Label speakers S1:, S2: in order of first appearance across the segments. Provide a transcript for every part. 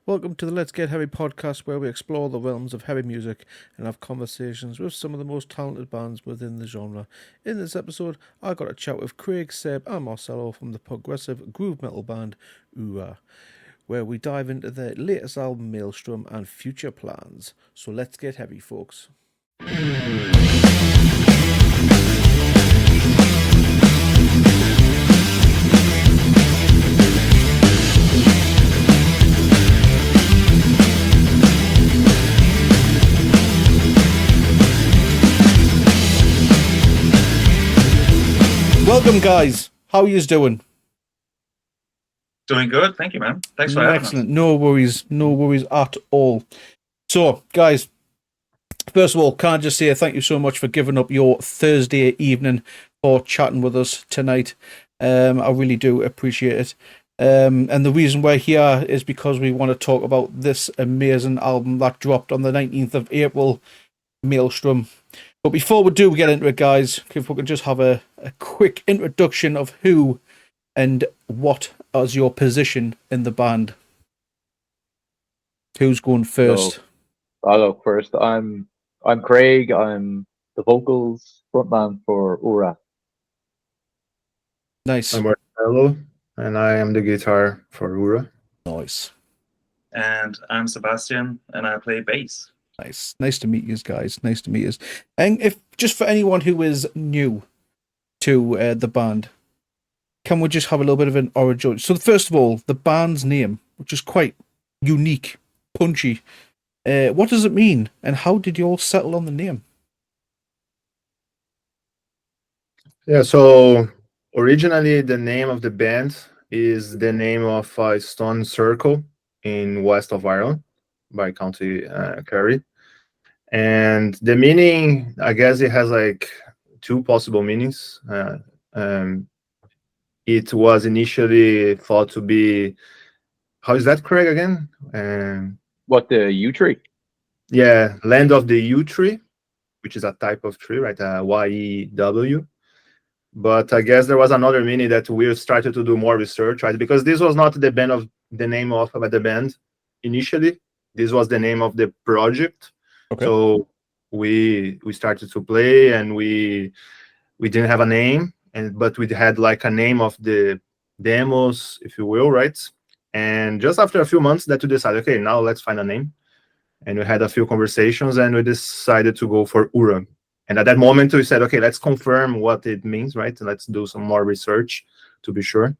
S1: Welcome to the Let's Get Heavy podcast, where we explore the realms of heavy music and have conversations with some of the most talented bands within the genre. In this episode, I got a chat with Craig, Seb, and Marcelo from the progressive groove metal band Uragh, where we dive into their latest album Maelstrom and future plans. So let's get heavy, folks. Welcome, guys. How are you doing?
S2: Doing good, thank you, man. Thanks for having us.
S1: Excellent. No worries at all. So, guys, first of all, can I just say thank you so much for giving up your Thursday evening for chatting with us tonight. I really do appreciate it. And the reason we're here is because we want to talk about this amazing album that dropped on the 19th of April, Maelstrom. But before we do get into it, guys, if we can just have a quick introduction of who and what is your position in the band. Who's going first?
S3: So, I'll go first. I'm Craig. I'm the vocals frontman for Uragh.
S1: Nice.
S4: I'm Marcelo, and I am the guitar for Uragh.
S1: Nice.
S2: And I'm Sebastian, and I play bass.
S1: Nice to meet you guys. Nice to meet you. And if just for anyone who is new to the band, can we just have a little bit of an origin? So first of all, the band's name, which is quite unique, punchy. What does it mean, and how did you all settle on the name?
S4: Yeah, so originally the name of the band is the name of a stone circle in west of Ireland by County Kerry. And the meaning, I guess it has like two possible meanings. It was initially thought to be, how is that, Craig, again?
S3: What, the yew tree?
S4: Yeah, land of the yew tree, which is a type of tree, right? YEW. But I guess there was another meaning that we started to do more research, right? Because this was not the name of the band initially. This was the name of the project.
S1: Okay.
S4: So we started to play, and we didn't have a name, but we had like a name of the demos, if you will, right? And just after a few months that we decided, okay, now let's find a name. And we had a few conversations, and we decided to go for Uragh. And at that moment, we said, okay, let's confirm what it means, right? Let's do some more research to be sure.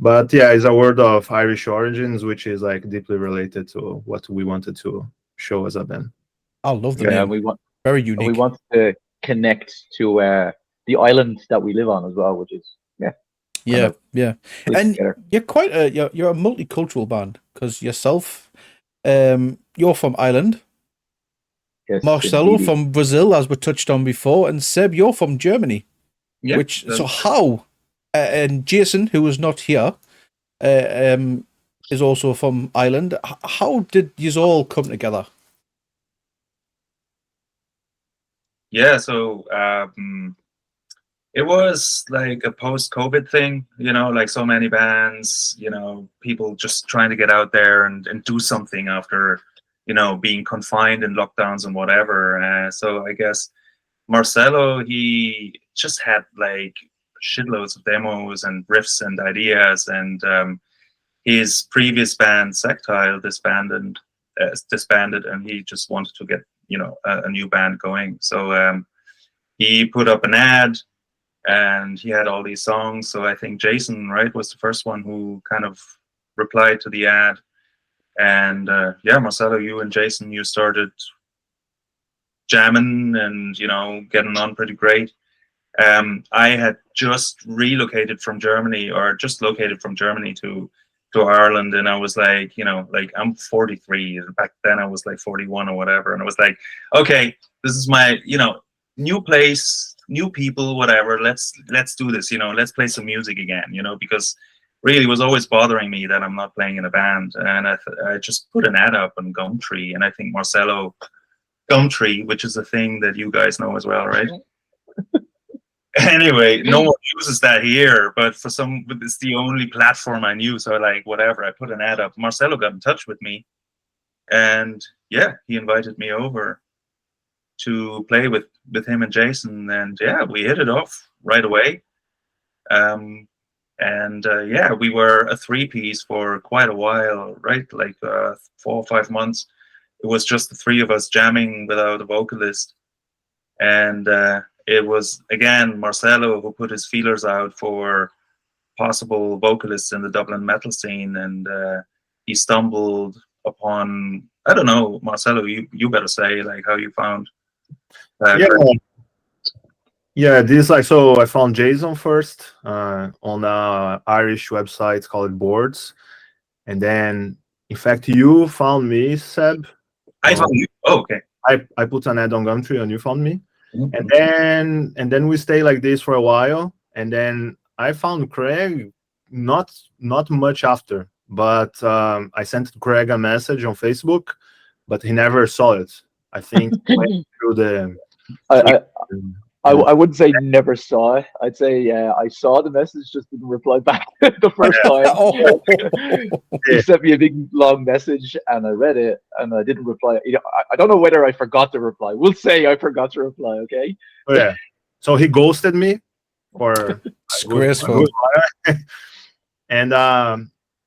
S4: But yeah, it's a word of Irish origins, which is like deeply related to what we wanted to show as a band.
S1: I love the
S3: Yeah,
S1: name. Very unique.
S3: we want to connect to the island that we live on as well, which is
S1: Yeah. And
S3: together.
S1: you're quite you're a multicultural band because yourself, you're from Ireland.
S3: Yes,
S1: Marcelo
S3: indeedy.
S1: from Brazil, as we touched on before, and Seb, you're from Germany.
S2: Yeah.
S1: So how? And Jason, who is not here, is also from Ireland. How did you all come together?
S2: Yeah, so it was like a post-COVID thing, like so many bands, people just trying to get out there and do something after, being confined in lockdowns and whatever. So I guess Marcelo, he just had like shitloads of demos and riffs and ideas, and his previous band, Sectile, disbanded, and he just wanted to get a new band going. So he put up an ad, and he had all these songs. So I think Jason, right, was the first one who kind of replied to the ad. And Marcelo, you and Jason, you started jamming and getting on pretty great. I had just located from Germany to Ireland, and I was like, I'm 43, and back then I was like 41 or whatever, and I was like, okay, this is my new place, new people, whatever. Let's do this, let's play some music again, because really it was always bothering me that I'm not playing in a band. And I just put an ad up on Gumtree, and I think Marcelo, Gumtree, which is a thing that you guys know as well, right? Anyway, no one uses that here, but it's the only platform I knew. So like, whatever, I put an ad up. Marcelo got in touch with me, and yeah, he invited me over to play with him and Jason, and yeah, we hit it off right away. Yeah, we were a three-piece for quite a while, right? Like 4 or 5 months. It was just the three of us jamming without a vocalist. And it was, again, Marcelo who put his feelers out for possible vocalists in the Dublin metal scene. And he stumbled upon, I don't know, Marcelo, you better say, like, how you found that.
S4: Yeah, this like, so I found Jason first on a Irish website called Boards, and then in fact you found me, Seb.
S2: I found you. Oh, okay.
S4: I put an ad on Gumtree and you found me, and then we stayed like this for a while, and then I found Craig not much after, but I sent Craig a message on Facebook, but he never saw it. I think went through the.
S3: I wouldn't say never saw it. I'd say I saw the message, just didn't reply back the first time. He sent me a big long message, and I read it, and I didn't reply. You know, I don't know whether I forgot to reply. We'll say I forgot to reply. Okay.
S4: Oh, yeah. So he ghosted me, or
S1: disgraceful.
S4: And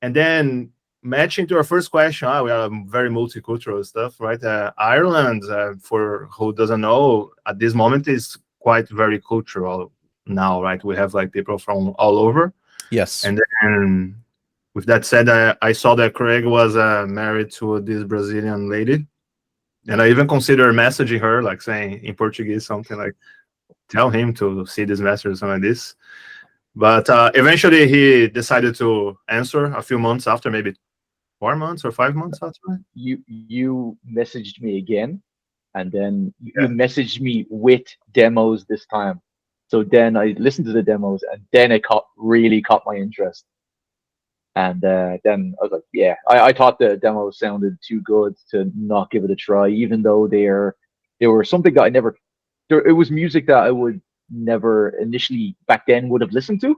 S4: then matching to our first question, we are very multicultural stuff, right? Ireland, for who doesn't know, at this moment is quite very cultural now, right? We have like people from all over.
S1: Yes.
S4: And then with that said, I saw that Craig was married to this Brazilian lady, and I even considered messaging her, like saying in Portuguese something like, tell him to see this message or something like this. But eventually he decided to answer a few months after, maybe 4 months or 5 months after.
S3: You messaged me again, and then you messaged me with demos this time. So then I listened to the demos, and then it really caught my interest. And then I was like, yeah, I thought the demos sounded too good to not give it a try, even though they were something that I never. It was music that I would never initially back then would have listened to.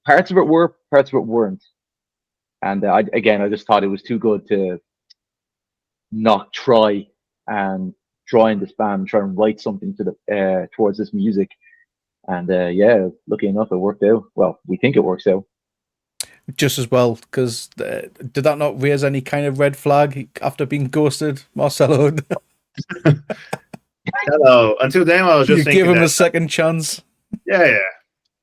S3: Parts of it were, parts of it weren't. And I just thought it was too good to not try and join this band, try and write something to the towards this music. And yeah, lucky enough, it worked out. Well, we think it works out.
S1: Just as well, because did that not raise any kind of red flag after being ghosted, Marcelo?
S4: Hello. Until then, I was just thinking
S1: give him a second chance.
S4: Yeah.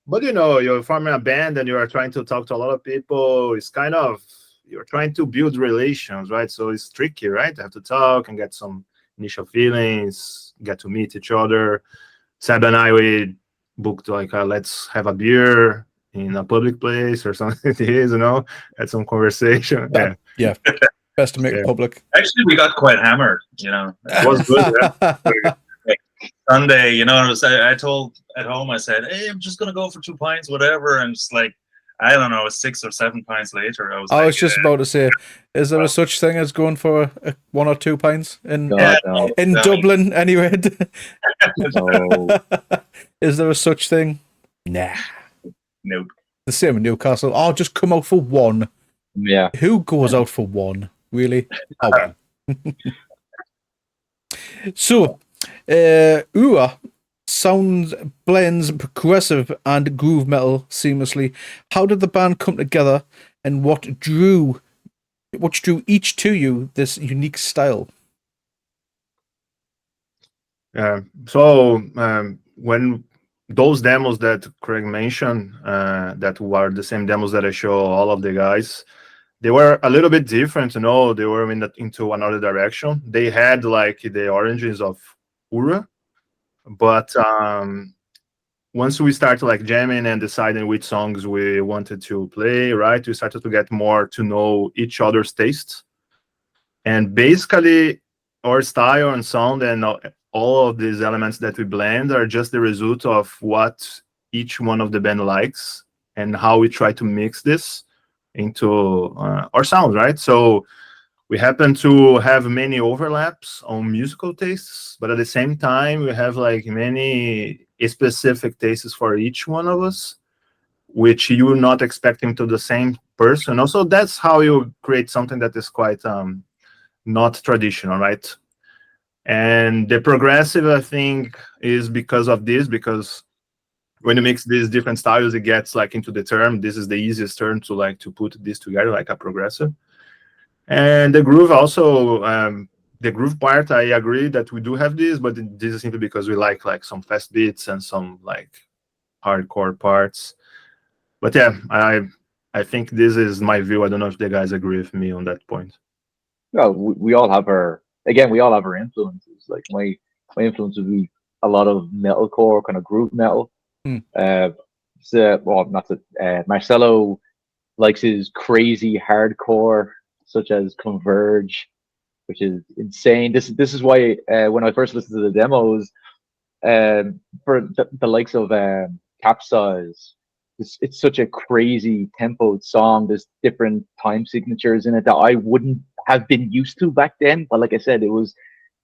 S4: But you know, you're forming a band and you are trying to talk to a lot of people. It's kind of, you're trying to build relations, right? So it's tricky, right? You have to talk and get some initial feelings, get to meet each other. Seb and I, we booked like let's have a beer in a public place or something. It is, you know, had some conversation.
S1: Yeah. Best to make it public.
S2: Actually, we got quite hammered, you know.
S4: It was good, yeah.
S2: Like Sunday, you know, I told at home, I said, hey, I'm just going to go for 2 pints, whatever. And just like, I don't know, 6 or 7 pints later, I was
S1: just about to say, is there a such thing as going for 1 or 2 pints in Dublin anyway?
S3: No.
S1: Is there a such thing? Nah.
S2: Nope. The
S1: same in Newcastle. Oh, just come out for 1.
S3: Yeah.
S1: Who goes out for 1? Really? Oh. So, Uragh blends progressive and groove metal seamlessly. How did the band come together, and what drew each to you this unique style?
S4: So when those demos that Craig mentioned, that were the same demos that I show all of the guys, they were a little bit different, you know. They were into another direction. They had like the origins of Uragh, but once we started like jamming and deciding which songs we wanted to play, right, we started to get more to know each other's tastes. And basically our style and sound and all of these elements that we blend are just the result of what each one of the band likes and how we try to mix this into our sound, right? So we happen to have many overlaps on musical tastes, but at the same time, we have like many specific tastes for each one of us, which you're not expecting to the same person. Also, that's how you create something that is quite not traditional, right? And the progressive, I think, is because of this, because when you mix these different styles, it gets like into the term. This is the easiest term to like to put this together, like a progressive. And the groove also, the groove part, I agree that we do have this, but this is simply because we like some fast beats and some like hardcore parts. But yeah, I think this is my view. I don't know if the guys agree with me on that point.
S3: Well, we all have our influences. Like my influence would be a lot of metalcore, kind of groove metal. Well, not that Marcelo likes his crazy hardcore, such as Converge, which is insane. This is why when I first listened to the demos, for the likes of Capsize, it's such a crazy tempoed song. There's different time signatures in it that I wouldn't have been used to back then. But like I said, it was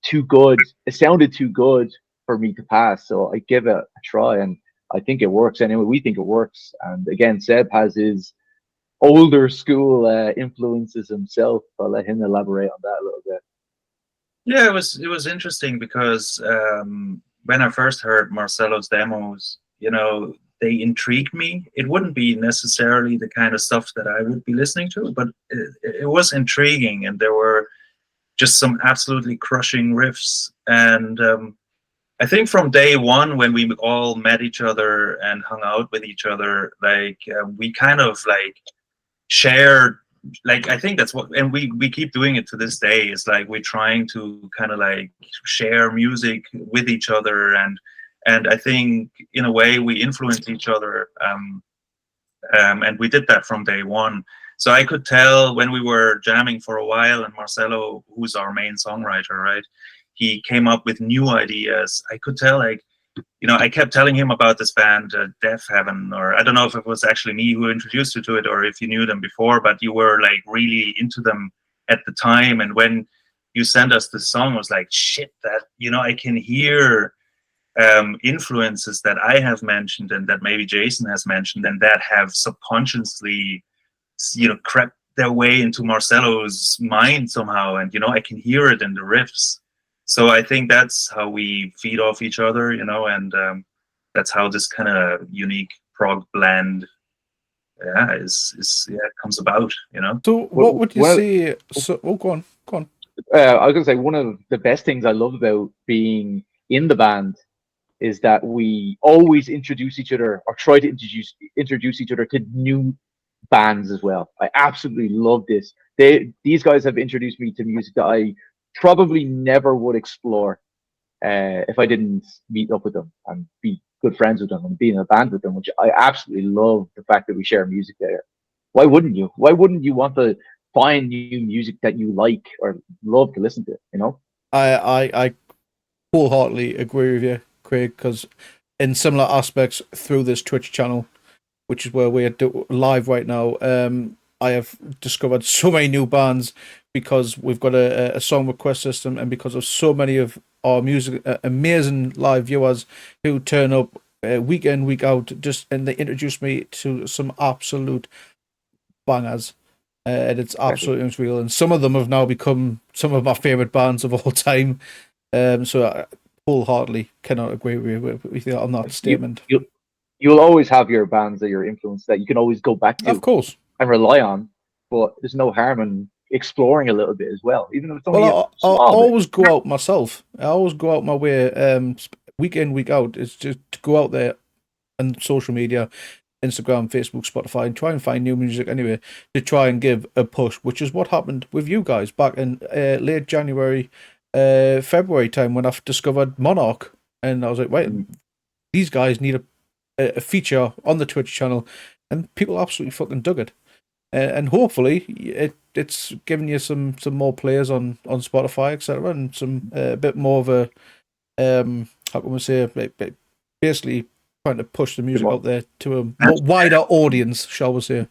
S3: too good. It sounded too good for me to pass. So I give it a try, and I think it works. Anyway, we think it works. And again, Seb has his older school influences himself. I'll let him elaborate on that a little bit.
S2: Yeah, it was interesting because when I first heard Marcelo's demos, they intrigued me. It wouldn't be necessarily the kind of stuff that I would be listening to, but it was intriguing, and there were just some absolutely crushing riffs. And I think from day one, when we all met each other and hung out with each other, like we kind of like shared, like I think that's what, and we keep doing it to this day. It's like we're trying to kind of like share music with each other, and I think in a way we influence each other, and we did that from day one. So I could tell when we were jamming for a while, and Marcelo, who's our main songwriter, right, he came up with new ideas. I could tell, like, I kept telling him about this band, Death Heaven, or I don't know if it was actually me who introduced you to it, or if you knew them before, but you were like really into them at the time. And when you sent us this song, I was like, shit, that, I can hear influences that I have mentioned and that maybe Jason has mentioned, and that have subconsciously, crept their way into Marcelo's mind somehow. And, I can hear it in the riffs. So I think that's how we feed off each other, and that's how this kind of unique prog blend, comes about,
S1: So what would you say? So, go on.
S3: I was gonna say, one of the best things I love about being in the band is that we always introduce each other, or try to introduce each other to new bands as well. I absolutely love this. These guys have introduced me to music that I probably never would explore if I didn't meet up with them and be good friends with them and be in a band with them, which I absolutely love the fact that we share music there. Why wouldn't you? Why wouldn't you want to find new music that you like or love to listen to,
S1: I wholeheartedly agree with you, Craig, because in similar aspects through this Twitch channel, which is where we're live right now, I have discovered so many new bands because we've got a song request system, and because of so many of our music amazing live viewers who turn up week in, week out, and they introduce me to some absolute bangers. And it's absolutely unreal. And some of them have now become some of my favorite bands of all time. So I wholeheartedly cannot agree with you on that statement.
S3: You'll always have your bands that your influence that you can always go back to,
S1: of course,
S3: and rely on. But there's no harm in exploring a little bit as well, even if it's only
S1: I always go out myself. I always go out my way, week in, week out. It's just to go out there and social media, Instagram, Facebook, Spotify, and try and find new music anyway to try and give a push, which is what happened with you guys back in late January, February time when I discovered Monarch, and I was like, wait, these guys need a feature on the Twitch channel, and people absolutely fucking dug it. And hopefully it's giving you some more players on Spotify, etc., and some a bit more of a how can we say, basically trying to push the music out there to a more wider audience, shall we say?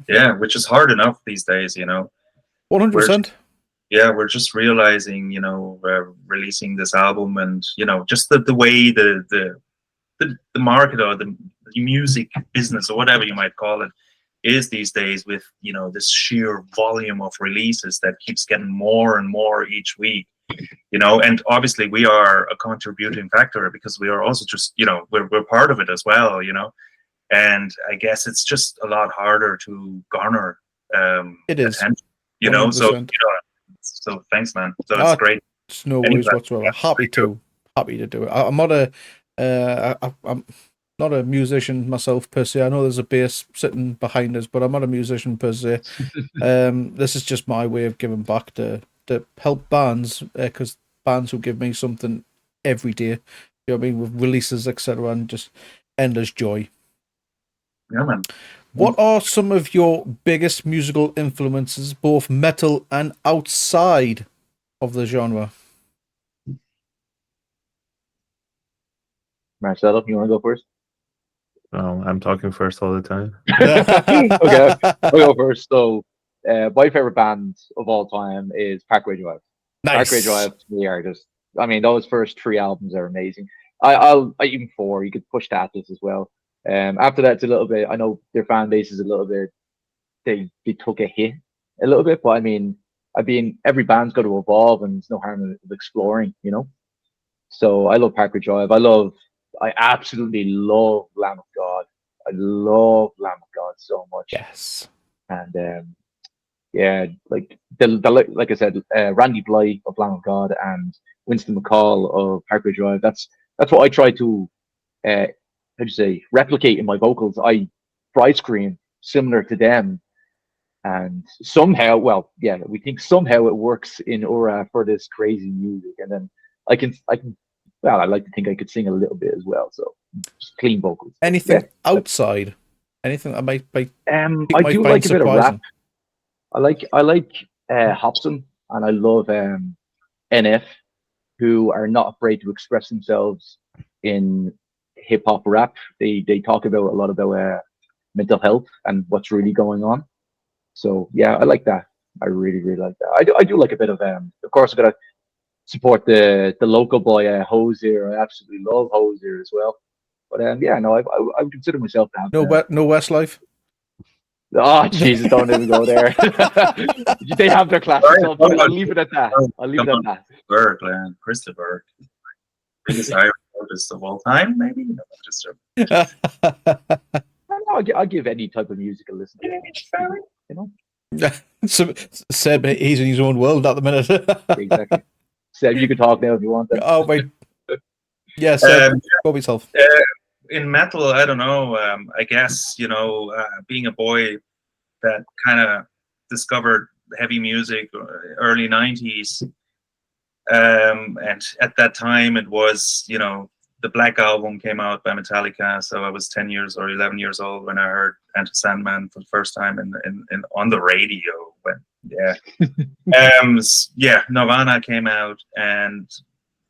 S2: Yeah, which is hard enough these days,
S1: 100%.
S2: Yeah, we're just realizing, releasing this album, and just the way the market, or the music business, or whatever you might call it, is these days, with this sheer volume of releases that keeps getting more and more each week. And obviously we are a contributing factor, because we are also just we're part of it as well. And I guess it's just a lot harder to garner
S1: It is.
S2: attention, so thanks, man. So it's great.
S1: It's no worries whatsoever. Happy to do it. I'm not I'm not a musician myself per se. I know there's a bass sitting behind us, but I'm not a musician per se. This is just my way of giving back to help bands, because bands will give me something every day. You know what I mean, with releases, etc., and just endless joy.
S2: Yeah, man.
S1: What are some of your biggest musical influences, both metal and outside of the genre?
S3: Marcelo, you want to go first?
S4: I'm talking first all the time.
S3: Okay, I'll go first. So, my favorite band of all time is Parkway Drive.
S1: Nice.
S3: Parkway Drive to me are just, those first 3 albums are amazing. I'll even 4. You could push to Atlas as well. After that, it's a little bit. I know their fan base is a little bit. They took a hit a little bit, but every band's got to evolve, and there's no harm in exploring, So I love Parkway Drive. I absolutely love Lamb of God. I love Lamb of God so much.
S1: Yes.
S3: And like like I said, Randy Blythe of Lamb of God and Winston McCall of Parkway Drive. That's what I try to replicate in my vocals. I bright screen similar to them, and somehow, we think somehow it works in Uragh for this crazy music. And then I can. Well, I like to think I could sing a little bit as well. So just clean vocals.
S1: Anything outside? Anything that might
S3: I do like a bit of rap. I like Hobson, and I love NF, who are not afraid to express themselves in hip hop rap. They talk about a lot about mental health and what's really going on. So yeah, I like that. I really, really like that. I do like a bit of course, I gotta support the local boy Hosier. I absolutely love Hosier as well. But I would consider myself to have
S1: no Westlife.
S3: Oh Jesus! Don't even go there. They have their classics. I'll leave it at that.
S2: Berg, man, Christopher, biggest Irish artist of all time, maybe.
S3: I'll give any type of music a listen.
S1: So, Seb, he's in his own world at the minute.
S3: Exactly. Seb, you can talk now if you want.
S1: Oh wait. Yes, go yourself.
S2: In metal, I don't know. I guess being a boy that kind of discovered heavy music early '90s, and at that time it was the Black Album came out by Metallica, so I was 10 years or 11 years old when I heard Enter Sandman for the first time in on the radio. Nirvana came out, and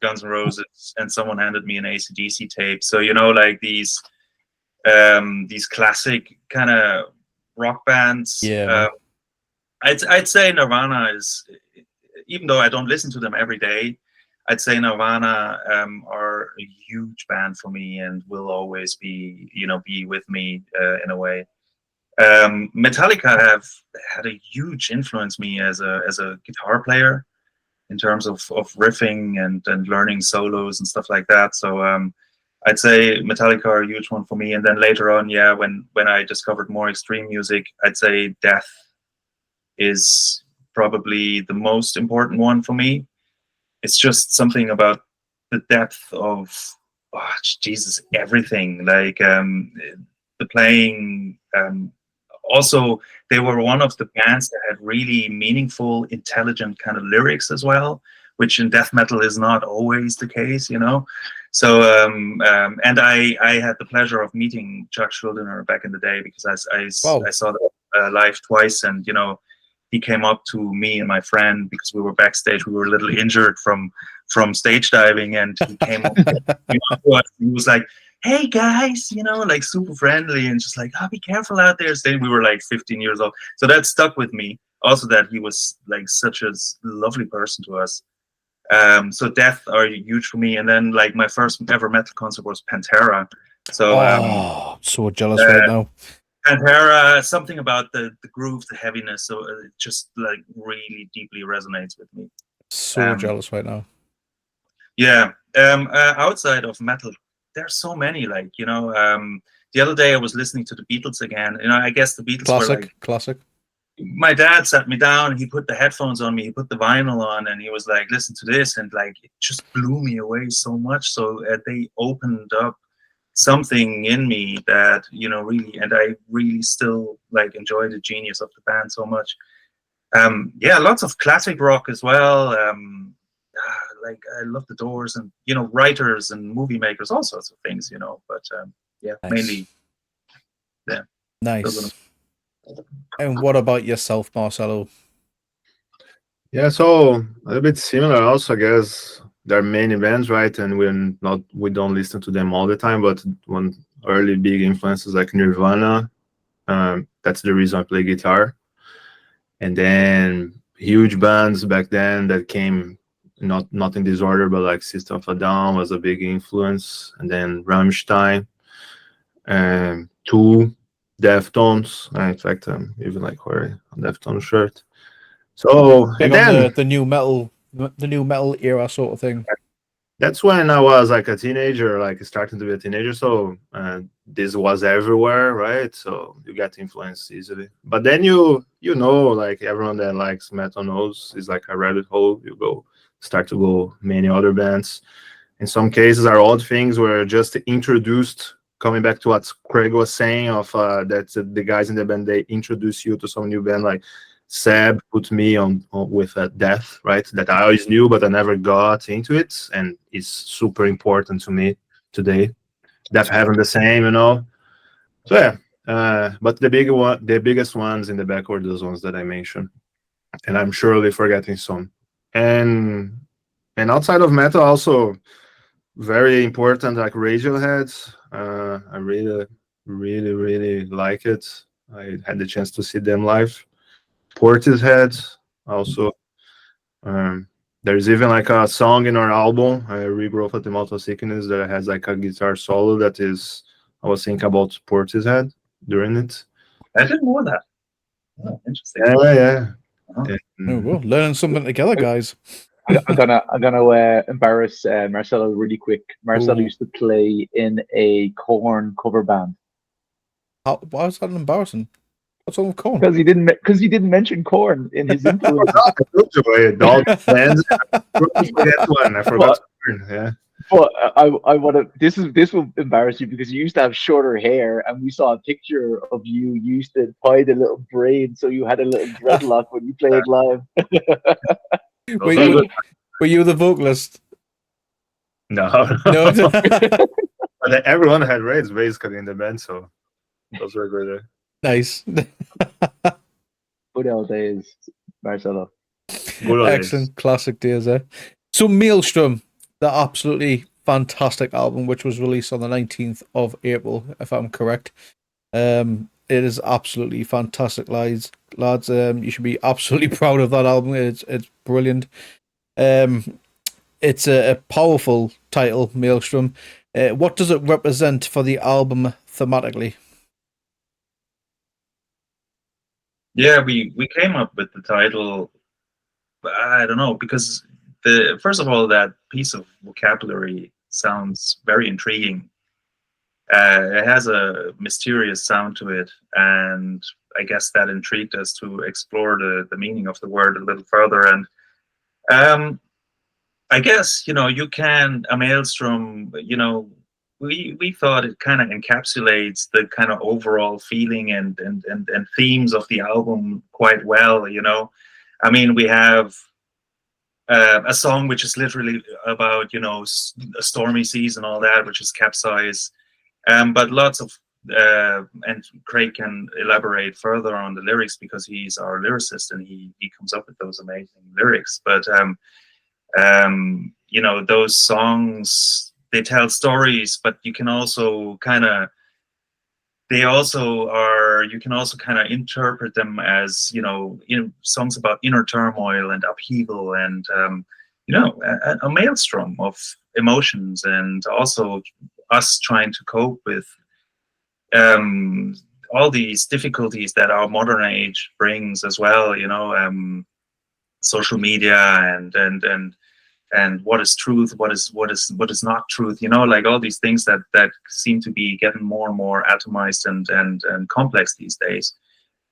S2: Guns N' Roses, and someone handed me an AC/DC tape. So like these classic kind of rock bands.
S1: Yeah.
S2: I'd say Nirvana is, even though I don't listen to them every day, I'd say Nirvana are a huge band for me, and will always be with me in a way. Metallica have had a huge influence me as a guitar player, in terms of riffing and learning solos and stuff like that. So I'd say Metallica are a huge one for me. And then later on, when I discovered more extreme music, I'd say Death is probably the most important one for me. It's just something about the depth of everything. Like the playing. Also, they were one of the bands that had really meaningful, intelligent kind of lyrics as well, which in death metal is not always the case, So, and I had the pleasure of meeting Chuck Schuldiner back in the day, because I saw them live twice, and he came up to me and my friend, because we were backstage. We were a little injured from stage diving, and he came up to us. He was like, "Hey guys," super friendly, and just like, "Oh, be careful out there." So we were like 15 years old, so that stuck with me. also that he was like such a lovely person to us. So Death are huge for me, and then like my first ever metal concert was Pantera. So
S1: so jealous right now.
S2: Pantera, something about the groove, the heaviness, so it just like really deeply resonates with me.
S1: So jealous right now.
S2: Yeah. Outside of metal, there's so many. Like the other day I was listening to the Beatles again. I guess the Beatles were like
S1: classic.
S2: My dad sat me down. He put the headphones on me. He put the vinyl on, and he was like, "Listen to this," and like it just blew me away so much. So they opened up something in me that really, and I really still like enjoy the genius of the band so much. Yeah, lots of classic rock as well. Like I love the Doors, and writers and movie makers, all sorts of things. But yeah,
S1: Nice.
S2: mainly, yeah.
S1: Nice. And what about yourself, Marcelo?
S4: Yeah, so a little bit similar also, I guess. There are many bands, right? And we don't listen to them all the time, but one early big influences like Nirvana. That's the reason I play guitar. And then huge bands back then that came not in this order, but like System of a Down was a big influence. And then Rammstein, Tool, Deftones. In fact, even like wearing a Deftones shirt. So
S1: Big
S4: and then
S1: on the new metal era sort of thing.
S4: That's when I was like a teenager, like starting to be a teenager. So this was everywhere, right? So you get influenced easily. But then like everyone that likes metal knows is like a rabbit hole. You start to go many other bands. In some cases, our odd things were just introduced. Coming back to what Craig was saying of that the guys in the band, they introduce you to some new band. Like Seb put me on with Death, right? That I always knew, but I never got into it, and it's super important to me today. Death having the same, So yeah, but the biggest ones in the back were those ones that I mentioned, and I'm surely forgetting some. And outside of metal, also very important, like Radiohead. I really, really, really like it. I had the chance to see them live. Portishead also. There's even like a song in our album, Regrowth of the Mortal Sickness, that has like a guitar solo that is, I was thinking about Portishead during it.
S2: I didn't know that. Oh, interesting.
S4: Yeah.
S1: Well, learning something together, guys.
S3: I'm gonna embarrass Marcelo really quick. Marcelo used to play in a Korn cover band.
S1: Why was that embarrassing? What's wrong with Korn?
S3: Because he didn't mention Korn in his influence.
S4: Dog bands. I forget one. I forgot. Yeah.
S3: But I want to. This will embarrass you because you used to have shorter hair, and we saw a picture of you. You used to tie the little braid, so you had a little dreadlock when you played live.
S1: Were you the vocalist?
S4: No.
S1: No.
S4: But everyone had braids basically in the band, so those were good.
S1: Nice.
S3: Good old days, Marcelo.
S1: Excellent, classic days there. So Maelstrom, the absolutely fantastic album, which was released on the 19th of April, if I'm correct. It is absolutely fantastic, lads. You should be absolutely proud of that album. It's brilliant. It's a powerful title, Maelstrom. What does it represent for the album thematically?
S2: Yeah, we came up with the title, I don't know, because first of all, that piece of vocabulary sounds very intriguing. It has a mysterious sound to it, and I guess that intrigued us to explore the meaning of the word a little further. And I guess a maelstrom. We thought it kind of encapsulates the kind of overall feeling and themes of the album quite well. I mean, we have a song which is literally about a stormy seas and all that, which is Capsize. But lots of and Craig can elaborate further on the lyrics because he's our lyricist and he comes up with those amazing lyrics. But those songs, they tell stories, but you can also kind of they also are, you can also kind of interpret them as, songs about inner turmoil and upheaval and, a maelstrom of emotions, and also us trying to cope with all these difficulties that our modern age brings as well, social media and what is truth, what is not truth, like all these things that seem to be getting more and more atomized and complex these days.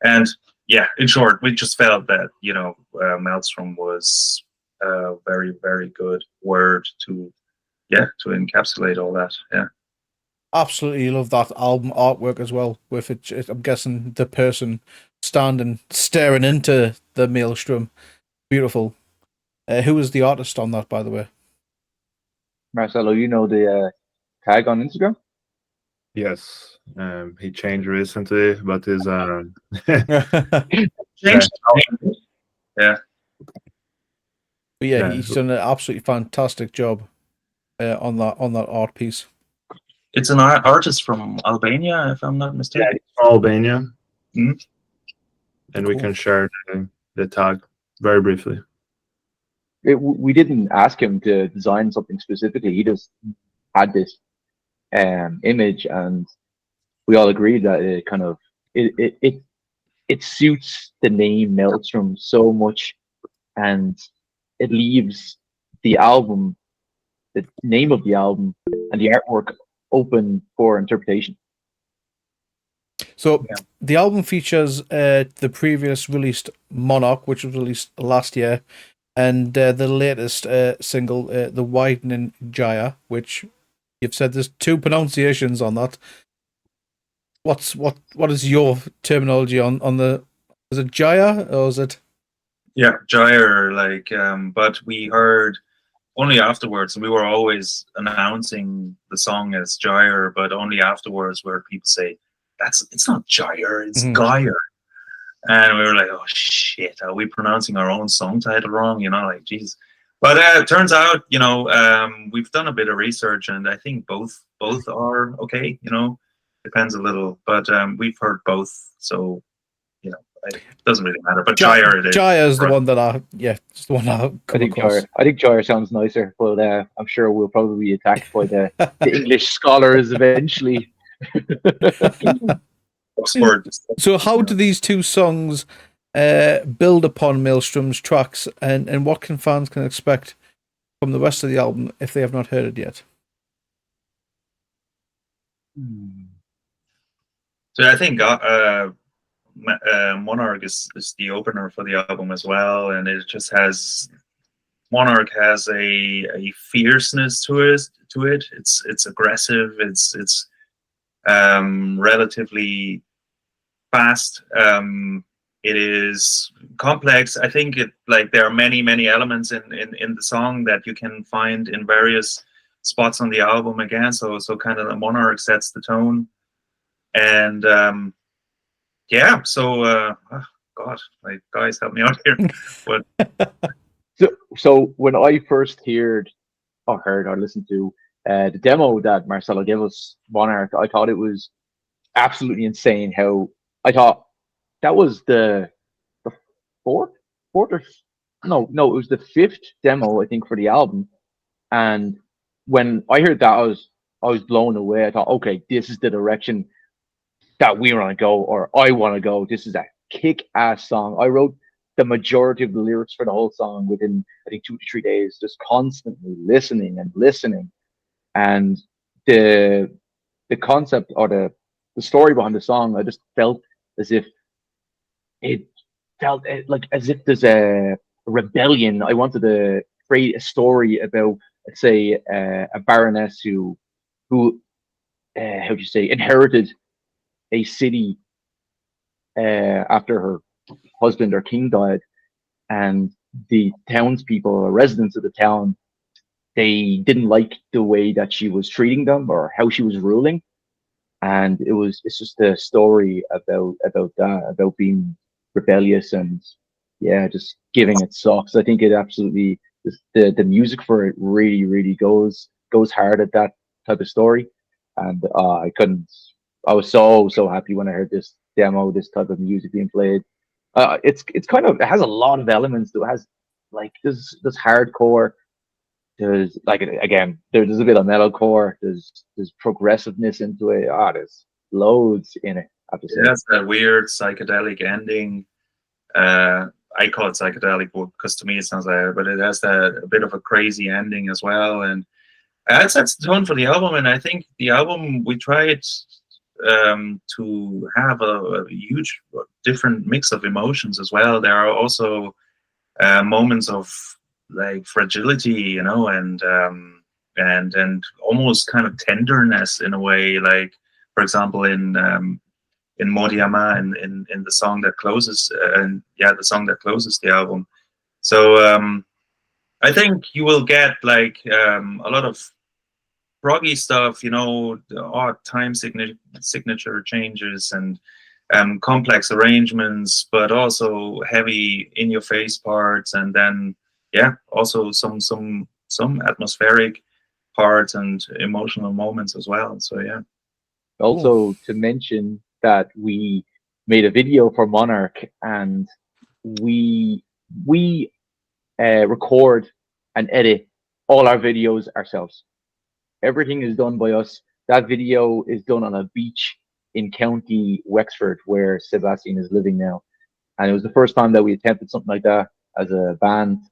S2: And yeah, in short, we just felt that Maelstrom was a very, very good word to encapsulate all that. Yeah,
S1: Absolutely love that album artwork as well. With it, I'm guessing the person standing staring into the maelstrom. Beautiful. Who was the artist on that, by the way?
S3: Marcelo, you know the tag on Instagram?
S4: Yes, he changed recently, but his
S2: changed. Yeah.
S1: But yeah, he's done an absolutely fantastic job on that art piece.
S2: It's an artist from Albania, if I'm not mistaken.
S4: Yeah, it's from Albania.
S2: Mm-hmm.
S4: And
S1: Cool.
S4: we can share the tag very briefly.
S3: We didn't ask him to design something specifically. He just had this image, and we all agreed that it kind of it suits the name Maelstrom so much, and it leaves the album, the name of the album, and the artwork open for interpretation.
S1: So the album features the previous released Monarch, which was released last year, and the latest single, the Widening Gyre, which you've said there's two pronunciations on that. What is your terminology on the? Is it Gyre or is it?
S2: Yeah, Gyre. But we heard only afterwards. We were always announcing the song as Gyre, but only afterwards where people say it's not Gyre, it's Gyre. And we were like, oh shit, are we pronouncing our own song title wrong? Geez. But it turns out, we've done a bit of research, and I think both are okay. Depends a little, but we've heard both, so it doesn't really matter. But Gyre, it is.
S1: Gyre is the one that it's the one I come across.
S3: I think Gyre sounds nicer, but I'm sure we'll probably be attacked by the English scholars eventually.
S1: So how do these two songs build upon Maelstrom's tracks, and what can fans expect from the rest of the album if they have not heard it yet?
S2: So I think Monarch is the opener for the album as well, and it just has Monarch has a fierceness to it. It's aggressive. It's relatively fast. It is complex. I think there are many elements in the song that you can find in various spots on the album again. So kind of the Monarch sets the tone, and God, guys, help me out here. But
S3: so when I first listened to the demo that Marcelo gave us, Monarch, I thought it was absolutely insane. How I thought that was the fourth or no, it was the fifth demo, I think, for the album. And when I heard that, I was blown away. I thought, okay, this is the direction that we want to go, or I want to go. This is a kick-ass song. I wrote the majority of the lyrics for the whole song within, I think, 2 to 3 days, just constantly listening. And the concept or the story behind the song, I just felt as if as if there's a rebellion. I wanted to create a story about, let's say, a baroness who how do you say, inherited a city after her husband or king died, and the townspeople or residents of the town, they didn't like the way that she was treating them or how she was ruling. And it's just a story about that, about being rebellious and just giving it socks. I think it absolutely, the music for it really goes hard at that type of story. And I I was so happy when I heard this demo, this type of music being played. It's kind of, it has a lot of elements to it. It has like there's hardcore, there's like, again, there's a bit of metalcore, there's progressiveness into it. There's loads in it, I have to say.
S2: It has that weird psychedelic ending. I call it psychedelic because to me it sounds like it, but it has that a bit of a crazy ending as well, and that sets the tone for the album. And I think the album, we tried to have a huge different mix of emotions as well. There are also moments of like fragility, you know, and almost kind of tenderness in a way. Like, for example, in Modiama, in the song that closes, the song that closes the album. So I think you will get like a lot of proggy stuff, you know, the odd time signature changes and complex arrangements, but also heavy in your face parts, and then also some atmospheric parts and emotional moments as well. So yeah.
S3: Also, to mention that we made a video for Monarch, and we record and edit all our videos ourselves. Everything is done by us. That video is done on a beach in County Wexford, where Sebastian is living now. And it was the first time that we attempted something like that as a band.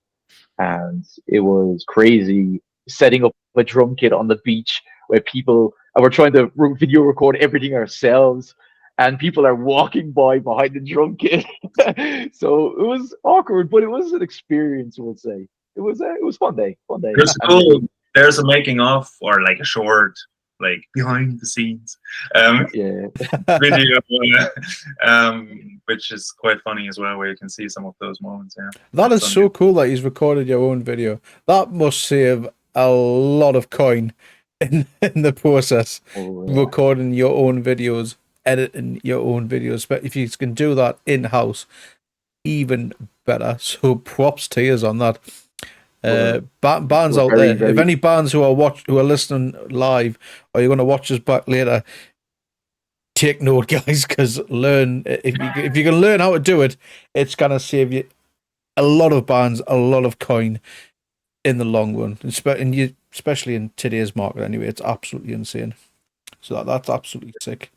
S3: And it was crazy setting up a drum kit on the beach where people, and we're trying to video record everything ourselves. And people are walking by behind the drum kit. So it was awkward, but it was an experience, we'll say. It was fun day. Fun day.
S2: There's a making of, or like a short, like behind the scenes video, which is quite funny as well, where you can see some of those moments. Yeah,
S1: that is so cool that he's recorded your own video. That must save a lot of coin in the process. Recording your own videos, editing your own videos. But if you can do that in house, even better. So props to you on that. Bands out there, if any bands who are listening live, or you're going to watch us back later, take note, guys, because if you can learn how to do it, it's going to save you a lot of bands, a lot of coin in the long run, especially in today's market. Anyway, it's absolutely insane. So that's absolutely sick.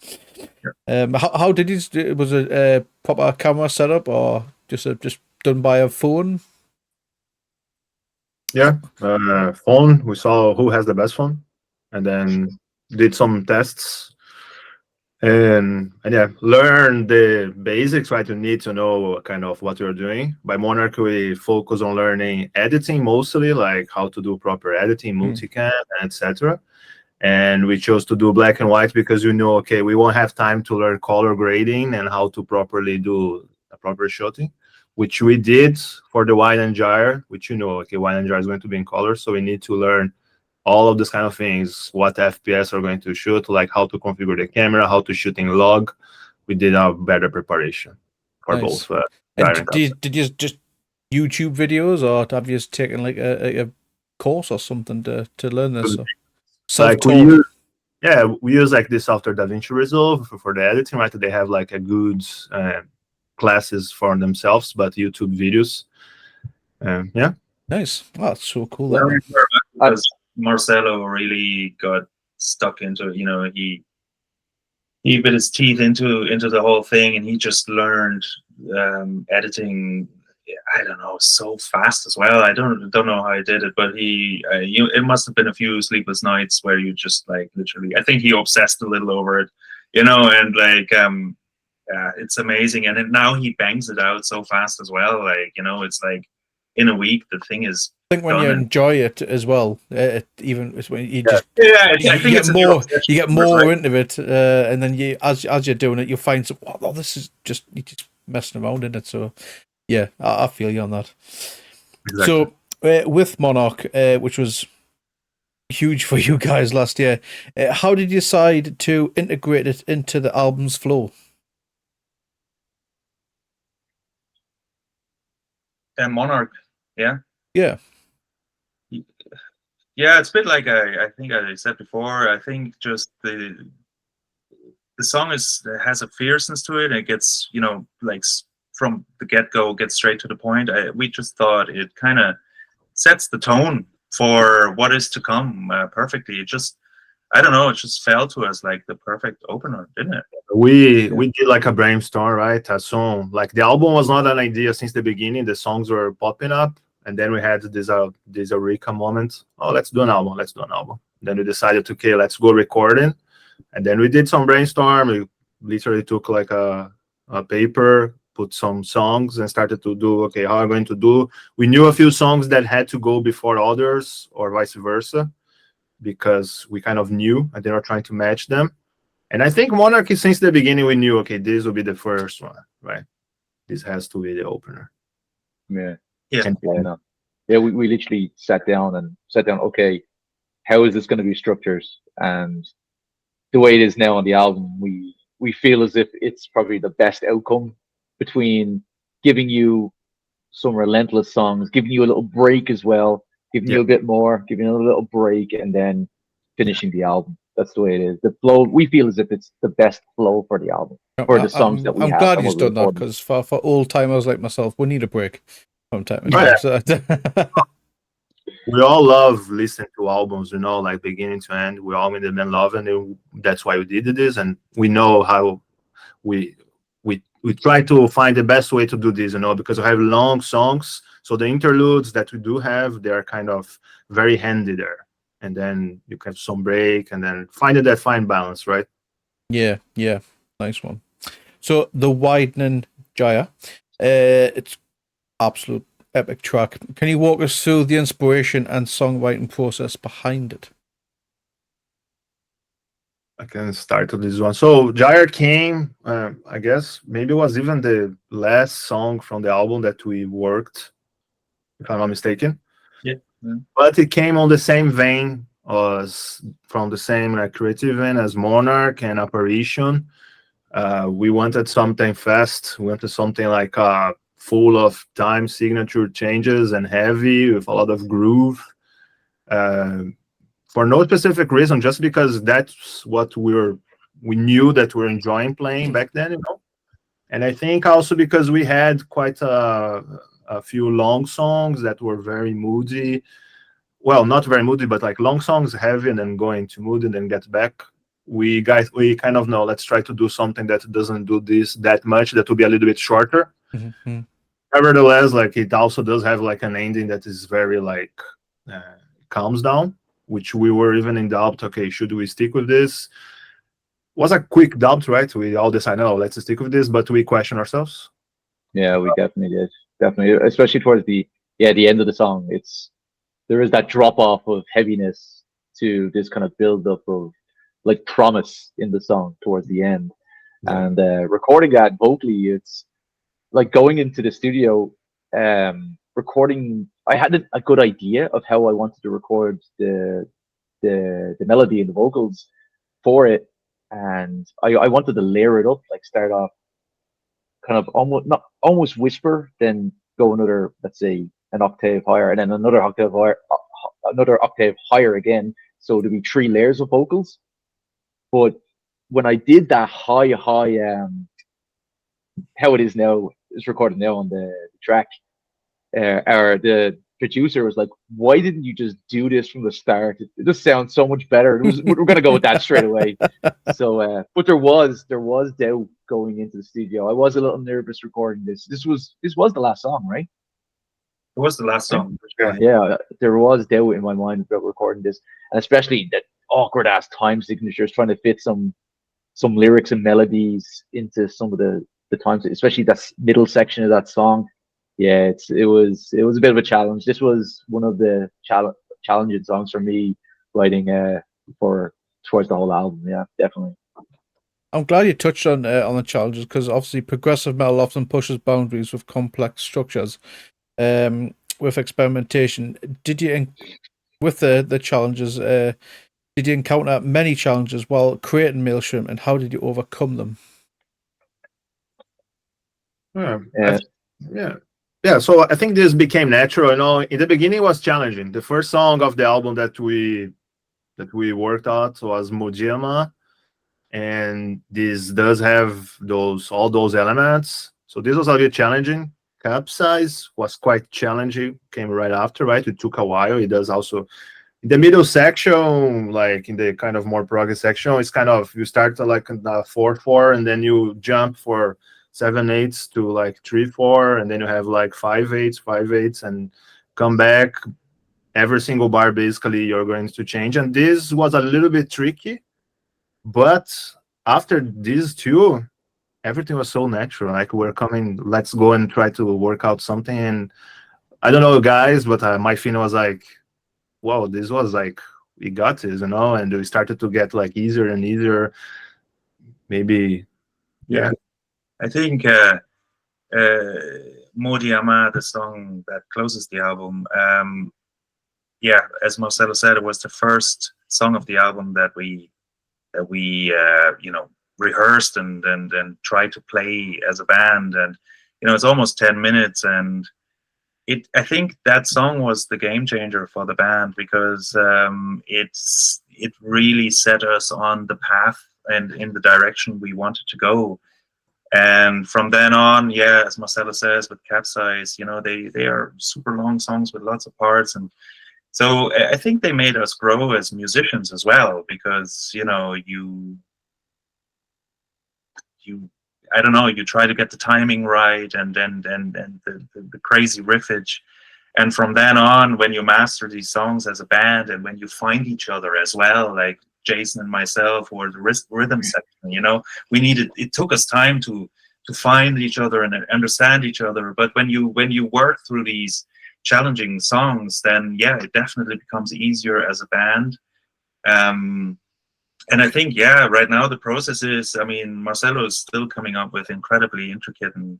S1: How did you? Was it a proper camera setup, or just done by a phone?
S4: Yeah, phone. We saw who has the best phone, and then did some tests, and yeah, learn the basics. Right, you need to know kind of what you're doing. By Monarch, we focus on learning editing mostly, like how to do proper editing, multicam, etc. And we chose to do black and white because okay, we won't have time to learn color grading and how to properly do a proper shooting, which we did for the Widening Gyre, which okay, Widening Gyre is going to be in color, so we need to learn all of these kind of things, what FPS are going to shoot, like how to configure the camera, how to shoot in log. We did a better preparation for both.
S1: Did you just YouTube videos, or have you just taken like a course or something to learn this?
S4: Self-taught. We use like the software DaVinci Resolve for the editing, right? They have like a good classes for themselves, but YouTube videos.
S1: Nice. Oh, that's so cool.
S2: Because Marcelo really got stuck into it. He bit his teeth into the whole thing, and he just learned editing. I don't know, so fast as well. I don't know how he did it, but it must have been a few sleepless nights where you just like literally. I think he obsessed a little over it, and like it's amazing. And then now he bangs it out so fast as well. Like it's like in a week the thing is.
S1: I think when you enjoy it as well, even when you just you get more into it, and then as you're doing it, you find some. Oh, this is just you just messing around in it. So yeah, I feel you on that. Exactly. So with Monarch, which was huge for you guys last year, how did you decide to integrate it into the album's flow?
S2: And Monarch, yeah.
S1: Yeah,
S2: it's a bit like I think I said before. I think just the song has a fierceness to it. It gets, you know, like from the get-go, gets straight to the point. We just thought it kind of sets the tone for what is to come perfectly. It just, I don't know, it just fell to us like the perfect opener, didn't it?
S4: We did like a brainstorm, right? A song, like the album was not an idea since the beginning. The songs were popping up, and then we had this eureka moment. Oh, let's do an album. Let's do an album. Then we decided to, okay, let's go recording, and then we did some brainstorm. We literally took like a paper, put some songs, and started to do, okay, how are we going to do? We knew a few songs that had to go before others, or vice versa, because we kind of knew, and they were trying to match them. And I think Monarch, since the beginning, we knew, okay, this will be the first one, right? This has to be the opener.
S3: Yeah.
S4: And
S3: We literally sat down, okay, how is this going to be structured? And the way it is now on the album, we feel as if it's probably the best outcome between giving you some relentless songs, giving you a little break as well, giving you a bit more, giving you a little break, and then finishing the album. That's the way it is. The flow, we feel as if it's the best flow for the album, for the songs that we have.
S1: I'm glad you've done that, because for old timers like myself, we need a break from time to time.
S4: We all love listening to albums, you know, like beginning to end. We all in the band love, and that's why we did this. And we know how we try to find the best way to do this, you know, because we have long songs. So the interludes that we do have, they are kind of very handy there. And then you can have some break, and then finding that fine balance, right?
S1: Yeah, nice one. So the Widening Gyre, it's absolute epic track. Can you walk us through the inspiration and songwriting process behind it?
S4: I can start with this one. So Gyre came, I guess maybe it was even the last song from the album that we worked, if I'm not mistaken.
S2: Yeah.
S4: But it came on the same vein as from the same creative vein as Monarch and Apparition. We wanted something fast. We wanted something like full of time signature changes and heavy with a lot of groove. For no specific reason, just because that's what we knew that we were enjoying playing back then, you know. And I think also because we had quite a few long songs that were very moody. Well, not very moody, but like long songs, heavy, and then going to moody and then get back. We kind of know, let's try to do something that doesn't do this that much, that will be a little bit shorter.
S1: Mm-hmm.
S4: Nevertheless, like it also does have like an ending that is very like calms down, which we were even in doubt. Okay, should we stick with this? Was a quick doubt, right? We all decided, no, let's stick with this, but we question ourselves.
S3: Yeah, we definitely did. Definitely, especially towards the end of the song. There is that drop off of heaviness to this kind of build up of like promise in the song towards the end. Yeah. And recording that vocally, it's like going into the studio, recording. I had a good idea of how I wanted to record the melody and the vocals for it, and I wanted to layer it up, like start off kind of almost whisper, then go another, let's say, an octave higher, and then another octave higher again. So there'd be 3 layers of vocals. But when I did that high, how it is now, it's recorded now on the track, or the producer was like, why didn't you just do this from the start? It just sounds so much better. We're going to go with that straight away. So, but there was doubt going into the studio. I was a little nervous recording this. This was the last song, right?
S2: It was the last song.
S3: Yeah, there was doubt in my mind about recording this, and especially that awkward ass time signatures, trying to fit some lyrics and melodies into some of the times, especially that middle section of that song. Yeah, it was a bit of a challenge. This was one of the challenging songs for me writing towards the whole album. Yeah, definitely.
S1: I'm glad you touched on the challenges, because obviously progressive metal often pushes boundaries with complex structures. With experimentation, did you with the challenges? Did you encounter many challenges while creating Maelstrom, and how did you overcome them?
S4: Yeah. So I think this became natural. You know, in the beginning it was challenging. The first song of the album that we worked out was Mojima, and this does have all those elements. So this was a bit challenging. Capsize was quite challenging. Came right after, right? It took a while. It does also in the middle section, like in the kind of more progress section. It's kind of you start to like 4/4, and then you jump for 7/8 to like 3/4, and then you have like 5/8, 5/8, and come back. Every single bar basically you're going to change, and this was a little bit tricky, but after these two, everything was so natural. Like we're coming, let's go and try to work out something. And I don't know, guys, but my feeling was like, wow, this was like we got this, and we started to get like easier and easier. Maybe,
S2: Yeah, I think Modi Ama, the song that closes the album, yeah, as Marcelo said, it was the first song of the album that we you know, rehearsed and tried to play as a band. And you know, it's almost 10 minutes, and I think that song was the game changer for the band, because it really set us on the path and in the direction we wanted to go. And from then on, yeah, as Marcelo says, with Capsize, you know, they are super long songs with lots of parts. And so I think they made us grow as musicians as well, because, you know, you I don't know, you try to get the timing right, and the crazy riffage. And from then on, when you master these songs as a band, and when you find each other as well, like Jason and myself, or the rhythm section, you know, it took us time to find each other and understand each other. But when you work through these challenging songs, then yeah, it definitely becomes easier as a band. And I think, yeah, right now the process is, I mean, Marcelo is still coming up with incredibly intricate and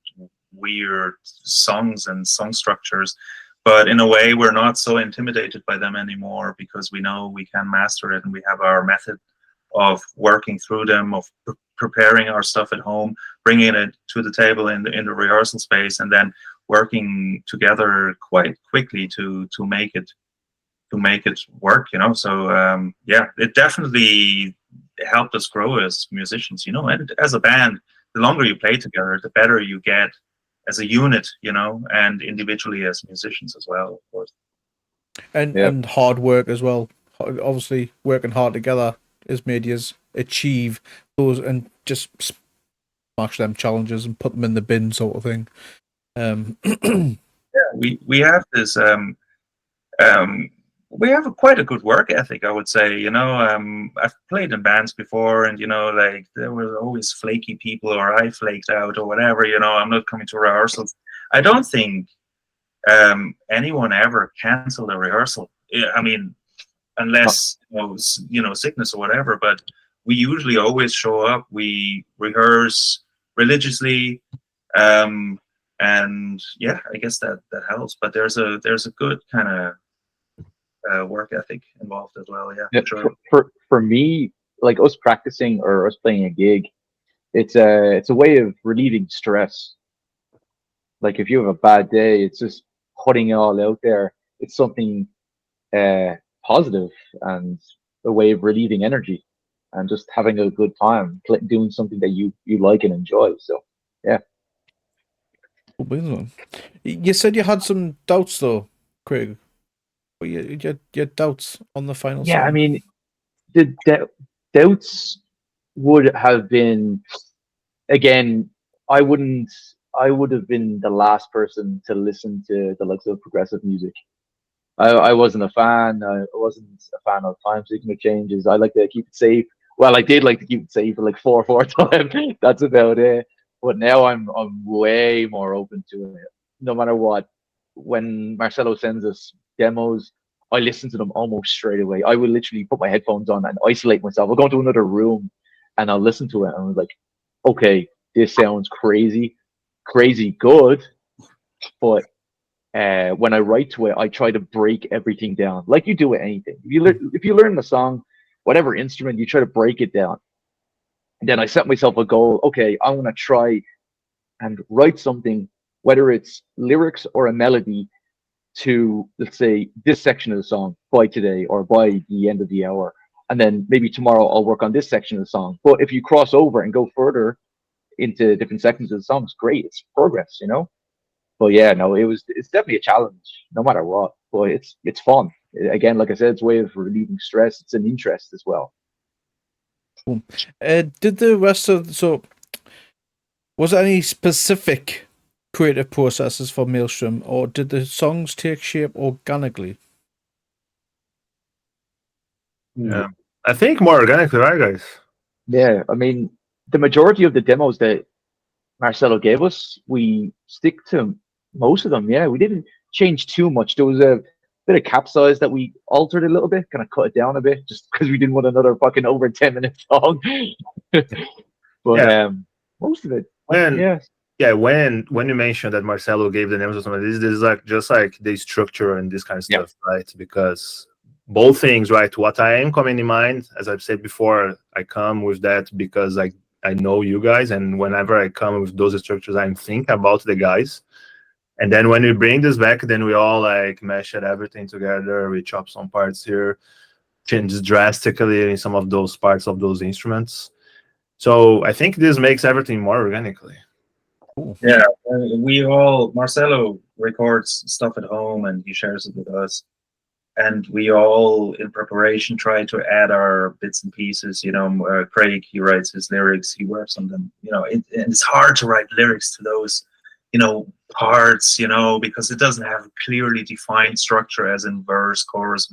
S2: weird songs and song structures, but in a way we're not so intimidated by them anymore, because we know we can master it, and we have our method of working through them, of preparing our stuff at home, bringing it to the table in the rehearsal space, and then working together quite quickly to make it work, you know. So yeah, it definitely helped us grow as musicians, you know. And as a band, the longer you play together, the better you get as a unit, you know, and individually as musicians as well, of course.
S1: And hard work as well. Obviously, working hard together has made you achieve those and just smash them challenges and put them in the bin, sort of thing.
S2: Yeah, we have this we have quite a good work ethic, I would say. You know, I've played in bands before, and you know, like there were always flaky people, or I flaked out, or whatever. You know, I'm not coming to rehearsals. I don't think anyone ever canceled a rehearsal. I mean, unless you know, sickness or whatever. But we usually always show up. We rehearse religiously, and yeah, I guess that helps. But there's a good kind of work ethic involved as well. Yeah, sure.
S3: For me, like us practicing or us playing a gig, it's a way of relieving stress. Like if you have a bad day, it's just putting it all out there. It's something positive, and a way of relieving energy, and just having a good time doing something that you like and enjoy. So yeah.
S1: You said you had some doubts though, Craig. You had doubts on the final song.
S3: I mean, the doubts would have been, again, I would have been the last person to listen to the likes of progressive music. I wasn't a fan. I wasn't a fan of time signature changes. I like to keep it safe. Well, I did like to keep it safe for like 4/4 time. That's about it. But now I'm way more open to it. No matter what. When Marcelo sends us demos, I listen to them almost straight away. I will literally put my headphones on and isolate myself. I'll go into another room and I'll listen to it, and I'm like, okay, this sounds crazy good. But when I write to it, I try to break everything down, like you do with anything. If you learn the song, whatever instrument, you try to break it down. And then I set myself a goal. Okay, I want to try and write something, whether it's lyrics or a melody, to, let's say, this section of the song by today or by the end of the hour. and then maybe tomorrow I'll work on this section of the song. But if you cross over and go further into different sections of the song, it's great. It's progress, you know. But yeah, no, it's definitely a challenge, no matter what. But it's fun. Again, like I said, it's a way of relieving stress. It's an interest as well.
S1: Cool. Did the rest of was there any specific creative processes for Maelstrom, or did the songs take shape organically?
S2: Yeah.
S4: I think more organically, right, guys?
S3: Yeah, I mean, the majority of the demos that Marcelo gave us, we stick to most of them. Yeah, we didn't change too much. There was a bit of capsize that we altered a little bit, kind of cut it down a bit, just because we didn't want another fucking over 10-minute song. But
S4: Yeah.
S3: most of it,
S4: When
S3: yeah,
S4: when you mentioned that Marcelo gave the names of some of this is like just like the structure and this kind of
S3: Yeah.
S4: stuff, right? Because both things, right? What I am coming in mind, as I've said before, I come with that because I know you guys, and whenever I come with those structures, I'm thinking about the guys. And then when we bring this back, then we all like mesh everything together. We chop some parts here, changes drastically in some of those parts of those instruments. So I think this makes everything more organically.
S2: Yeah, Marcelo records stuff at home and he shares it with us. And we all, in preparation, try to add our bits and pieces. You know, Craig, he writes his lyrics, he works on them. You know, and it's hard to write lyrics to those, you know, parts, you know, because it doesn't have a clearly defined structure as in verse, chorus,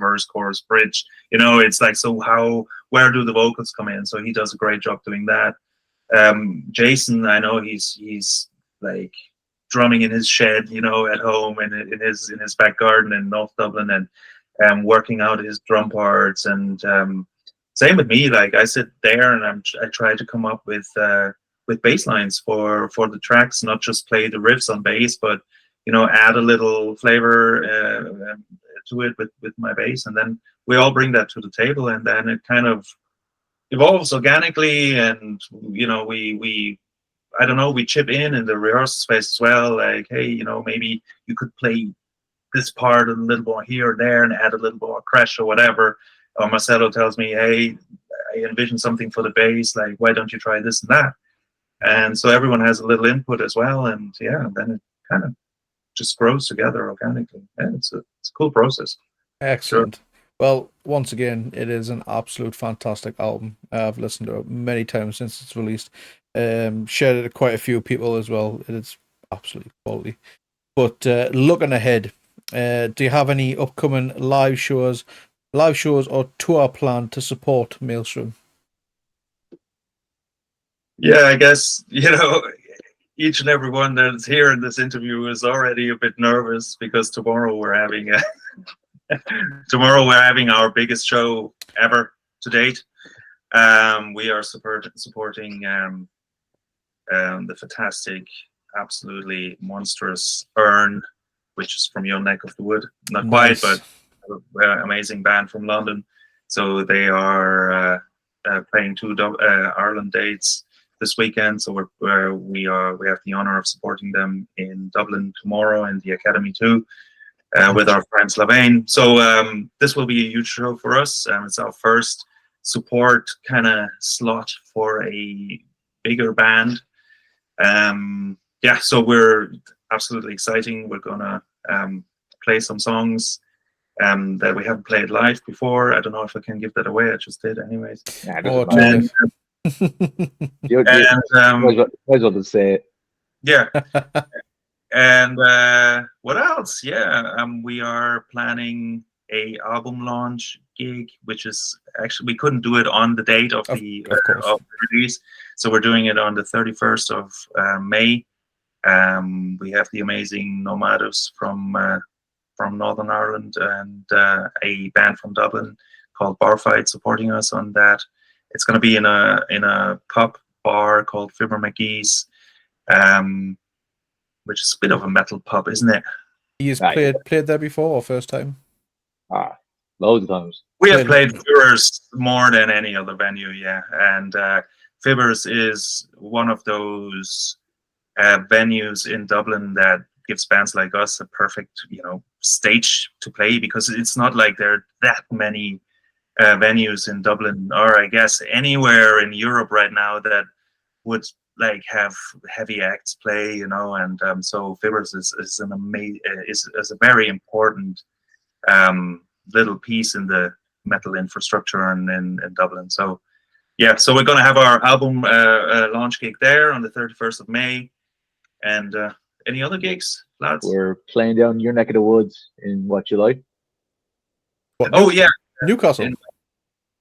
S2: bridge. You know, it's like, so where do the vocals come in? So he does a great job doing that. Jason, I know he's like drumming in his shed, you know, at home and in his back garden in North Dublin, and working out his drum parts. And same with me. Like I sit there and I try to come up with bass lines for the tracks, not just play the riffs on bass, but you know, add a little flavor to it with my bass, and then we all bring that to the table, and then it kind of evolves organically. And you know, we I don't know, we chip in the rehearsal space as well, like, hey, you know, maybe you could play this part a little more here or there and add a little more crash or whatever. Or Marcelo tells me, hey, I envision something for the bass, like why don't you try this and that? And so everyone has a little input as well, and yeah, then it kind of just grows together organically. Yeah, it's a cool process.
S1: Excellent. Sure. Well, once again, it is an absolute fantastic album. I've listened to it many times since it's released. Shared it to quite a few people as well. It is absolutely quality. But looking ahead, do you have any upcoming live shows or tour planned to support Maelstrom?
S2: Yeah, I guess, you know, each and every one that's here in this interview is already a bit nervous because tomorrow we're having our biggest show ever to date. We are supporting the fantastic, absolutely monstrous Urn, which is from your neck of the wood. Not
S1: Nice.
S2: quite, but amazing band from London. So they are playing 2 Ireland dates this weekend. So we have the honor of supporting them in Dublin tomorrow in the Academy 2 with our friend Slavain. So this will be a huge show for us. It's our first support kind of slot for a bigger band. Yeah, so we're absolutely exciting. We're gonna play some songs that we haven't played live before. I don't know if I can give that away. I just did anyways.
S3: Yeah, might as well just say it.
S2: Yeah. And what else? Yeah, we are planning a album launch gig, which is actually, we couldn't do it on the date of the release, so we're doing it on the 31st of May. We have the amazing Nomados from Northern Ireland and a band from Dublin called Barfight supporting us on that. It's going to be in a pub bar called Fibber McGee's, which is a bit of a metal pub, isn't it?
S1: You've played there before or first time?
S3: Loads of times.
S2: We have played Fibbers more than any other venue, yeah. And Fibbers is one of those venues in Dublin that gives bands like us a perfect, you know, stage to play, because it's not like there are that many venues in Dublin, or I guess anywhere in Europe right now that would like have heavy acts play, and so Fibbers is an amazing is a very important little piece in the metal infrastructure in Dublin. So yeah, so we're going to have our album launch gig there on the 31st of May. And any other gigs, lads?
S3: We're playing down your neck of the woods in what, July?
S2: Oh yeah,
S1: Newcastle.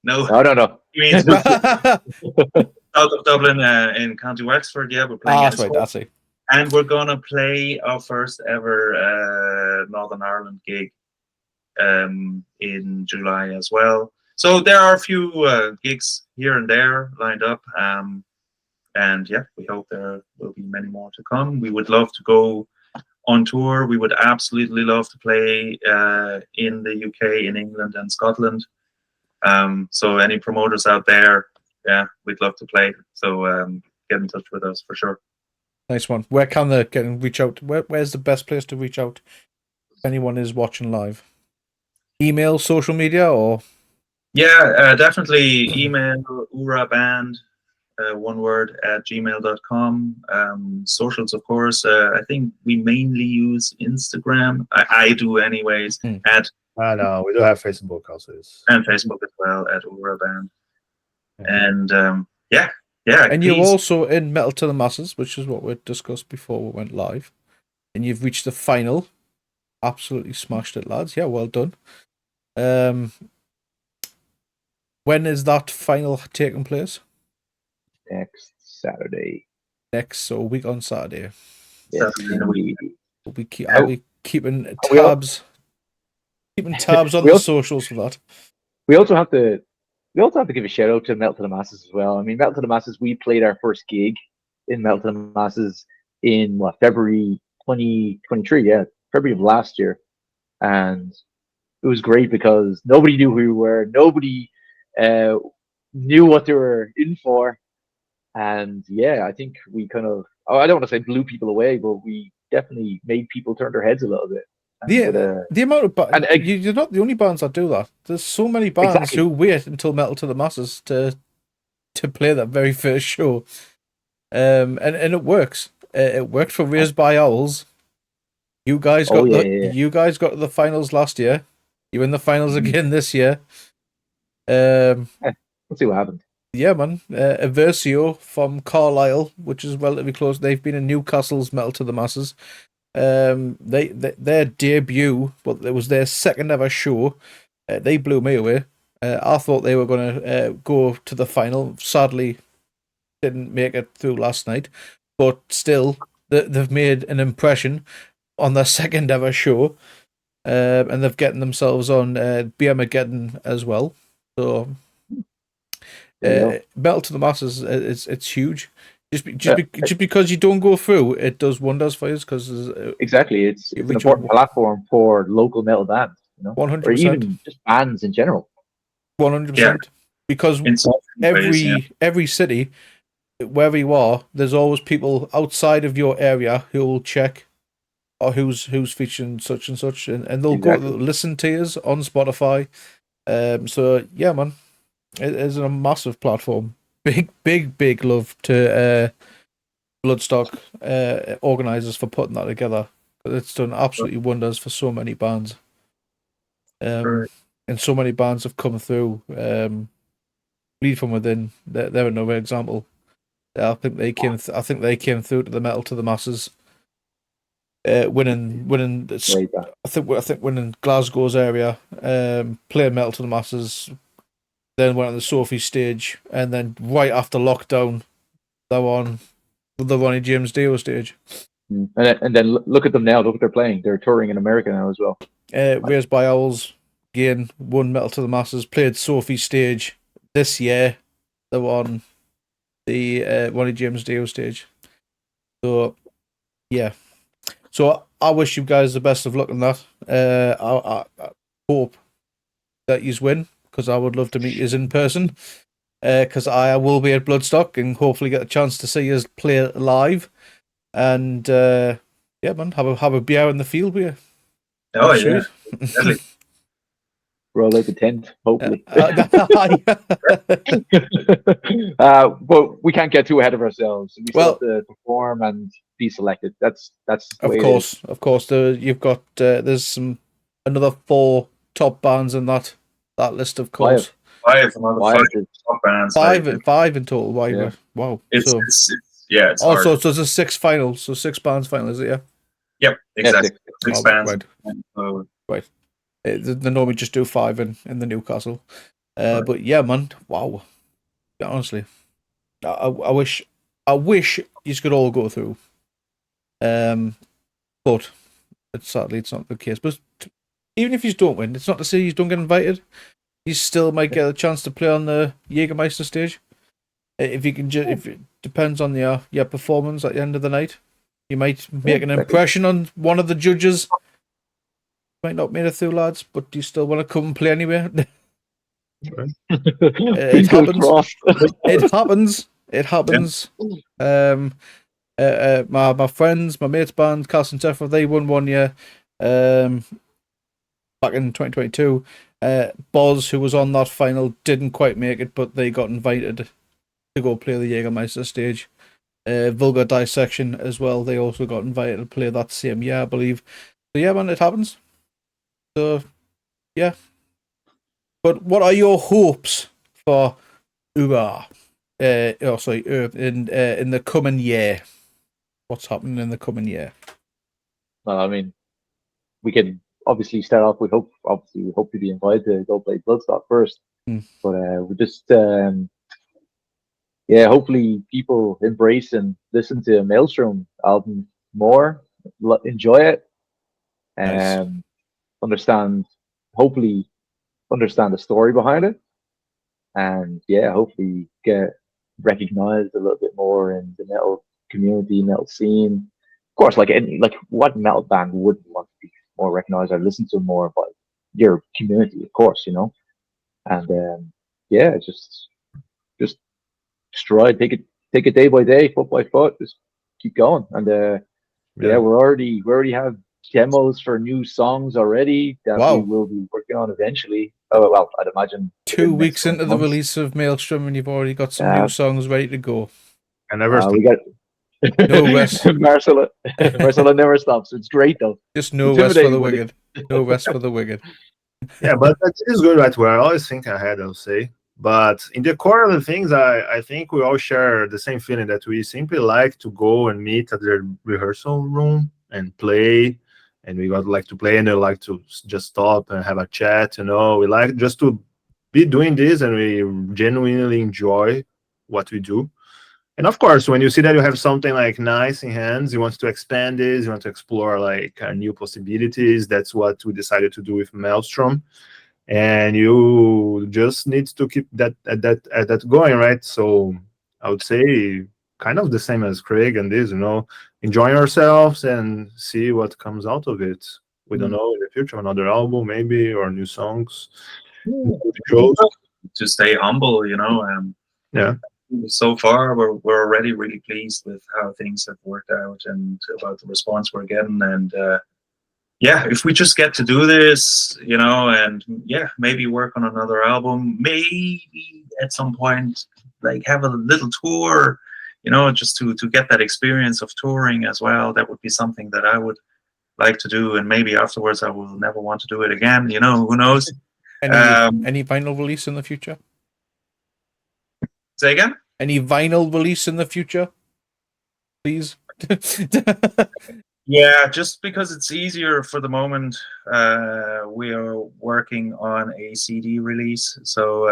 S2: No,
S3: No.
S2: you mean south of Dublin in County Wexford. Yeah, we're playing.
S1: That's right. That's it.
S2: And we're gonna play our first ever Northern Ireland gig in July as well. So there are a few gigs here and there lined up. And yeah, we hope there will be many more to come. We would love to go on tour. We would absolutely love to play in the UK, in England, and Scotland. So any promoters out there, yeah, we'd love to play. So get in touch with us for sure.
S1: Nice one. Where can they reach out? Where's the best place to reach out if anyone is watching live? Email, social media, or?
S2: Yeah, definitely email uraband, one word, at gmail.com. Socials, of course. I think we mainly use Instagram. I do anyways.
S4: No, we do have Facebook also.
S2: And Facebook as well, at uraband. And yeah.
S1: And
S2: please.
S1: you're also in Metal to the Masses, which is what we discussed before we went live. And you've reached the final. Absolutely smashed it, lads. Yeah, well done. When is that final taking place?
S3: Next Saturday.
S1: So a week on Saturday.
S3: Yes,
S2: Saturday week.
S1: Are we keeping tabs? Keeping tabs on the socials for that.
S3: We also have to give a shout out to Metal to the Masses as well. I mean, Metal to the Masses, we played our first gig in Metal to the Masses in February 2023, February of last year. And it was great because nobody knew who we were. Nobody knew what they were in for. And yeah, I think we kind of, I don't want to say blew people away, but we definitely made people turn their heads a little bit.
S1: The amount of bands, you're not the only bands that do that. There's so many bands who wait until Metal to the Masses to play that very first show. And it works. It worked for Raised by Owls. You guys got you guys got to the finals last year. You're in the finals again this year.
S3: Let's see what happens.
S1: Yeah, man. Aversio from Carlisle, which is relatively close. They've been in Newcastle's Metal to the Masses. Their debut, but it was their second ever show. They blew me away. I thought they were going to go to the final. Sadly, didn't make it through last night. But still, they've made an impression on their second ever show, and they've gotten themselves on Beermageddon as well. So, Metal to the Masses, it's huge. Just because you don't go through, it does wonders for you. Because
S3: exactly, it's an important platform for local metal bands,
S1: 100%,
S3: or even just bands in general.
S1: 100%. Because every city, wherever you are, there's always people outside of your area who will check, or who's featuring such and such, and they'll go listen to us on Spotify. So yeah, man, it is a massive platform. Big love to Bloodstock organisers for putting that together. It's done absolutely wonders for so many bands. And so many bands have come through. Bleed from Within, they're another example. I think they came through to the Metal to the Masses, winning. I think winning Glasgow's area, playing Metal to the Masses. Then went on the Sophie stage, and then right after lockdown, they were on the Ronnie James Dio stage.
S3: And then look at them now. Look what they're playing. They're touring in America now as well.
S1: Raised by Owls, again, won Metal to the Masses, played Sophie stage this year. They were on the Ronnie James Dio stage. So, yeah. So I wish you guys the best of luck in that. I hope that you win, because I would love to meet you in person. Because I will be at Bloodstock and hopefully get a chance to see us play live. And yeah, man, have a beer in the field with you.
S2: Oh, yeah.
S3: roll out the tent, hopefully. But we can't get too ahead of ourselves. We still have to perform and be selected. That's the way it is.
S1: Of course. You've got there's another 4 top bands in that list, of course.
S2: Five top bands.
S1: Five in total. Wow.
S2: It's
S1: also, so there's a 6 finals. So 6 bands final, is it? Yeah.
S2: Yep, exactly.
S3: Yeah,
S2: 6 bands.
S1: Right. They normally just do 5 in the Newcastle. But yeah, man. Wow. Honestly, I wish you could all go through. But sadly it's not the case. But even if you don't win, it's not to say you don't get invited. You still might get a chance to play on the Jägermeister stage. If you can, if it depends on your performance at the end of the night, you might make an impression on one of the judges. Might not make it through, lads, but do you still want to come and play anyway? It happens. It happens. My friends, my mates' band, Castle and Tefra, they won one year. Back in 2022. Boz, who was on that final, didn't quite make it, but they got invited to go play the Jägermeister stage. Vulgar Dissection as well. They also got invited to play that same year, I believe. So yeah, man, it happens. So yeah. But what are your hopes for Uragh? In the coming year? What's happening in the coming year?
S3: Well, I mean, we can obviously start off with hope. Obviously, we hope to be invited to go play Bloodstock first. But we just, hopefully people embrace and listen to a Maelstrom album more, enjoy it, and hopefully understand the story behind it, and hopefully get recognized a little bit more in the metal community, metal scene. Of course, like what metal band wouldn't want to be more recognized or listen to more by your community, of course, you know. And just try, take it day by day, foot by foot, just keep going. And we already have demos for new songs already that we will be working on eventually. Oh well, I'd imagine
S1: 2 weeks into the release of Maelstrom, and you've already got some new songs ready to go.
S4: I never
S3: we got
S1: no rest.
S3: Marcella never stops. It's great though.
S1: Just no rest for the wicked. No rest for the wicked.
S4: Yeah, but that is good, right? We're always thinking ahead, I'll say. But in the core of the things, I think we all share the same feeling that we simply like to go and meet at the rehearsal room and play. And we got like to play, and they like to just stop and have a chat. You know, we like just to be doing this, and we genuinely enjoy what we do. And of course, when you see that you have something like nice in hands, you want to expand this, you want to explore like new possibilities. That's what we decided to do with Maelstrom. And you just need to keep that going, right? So I would say kind of the same as Craig and this, you know, enjoying ourselves and see what comes out of it. We don't know in the future, another album maybe, or new songs.
S2: To stay humble, you know.
S4: Yeah.
S2: So far, we're already really pleased with how things have worked out and about the response we're getting. And if we just get to do this, you know, and maybe work on another album, maybe at some point, like have a little tour, you know, just to get that experience of touring as well. That would be something that I would like to do, and maybe afterwards I will never want to do it again. You know, who knows?
S1: Any vinyl release in the future?
S2: Say again?
S1: Any vinyl release in the future, please?
S2: Yeah, just because it's easier for the moment. We are working on a CD release, so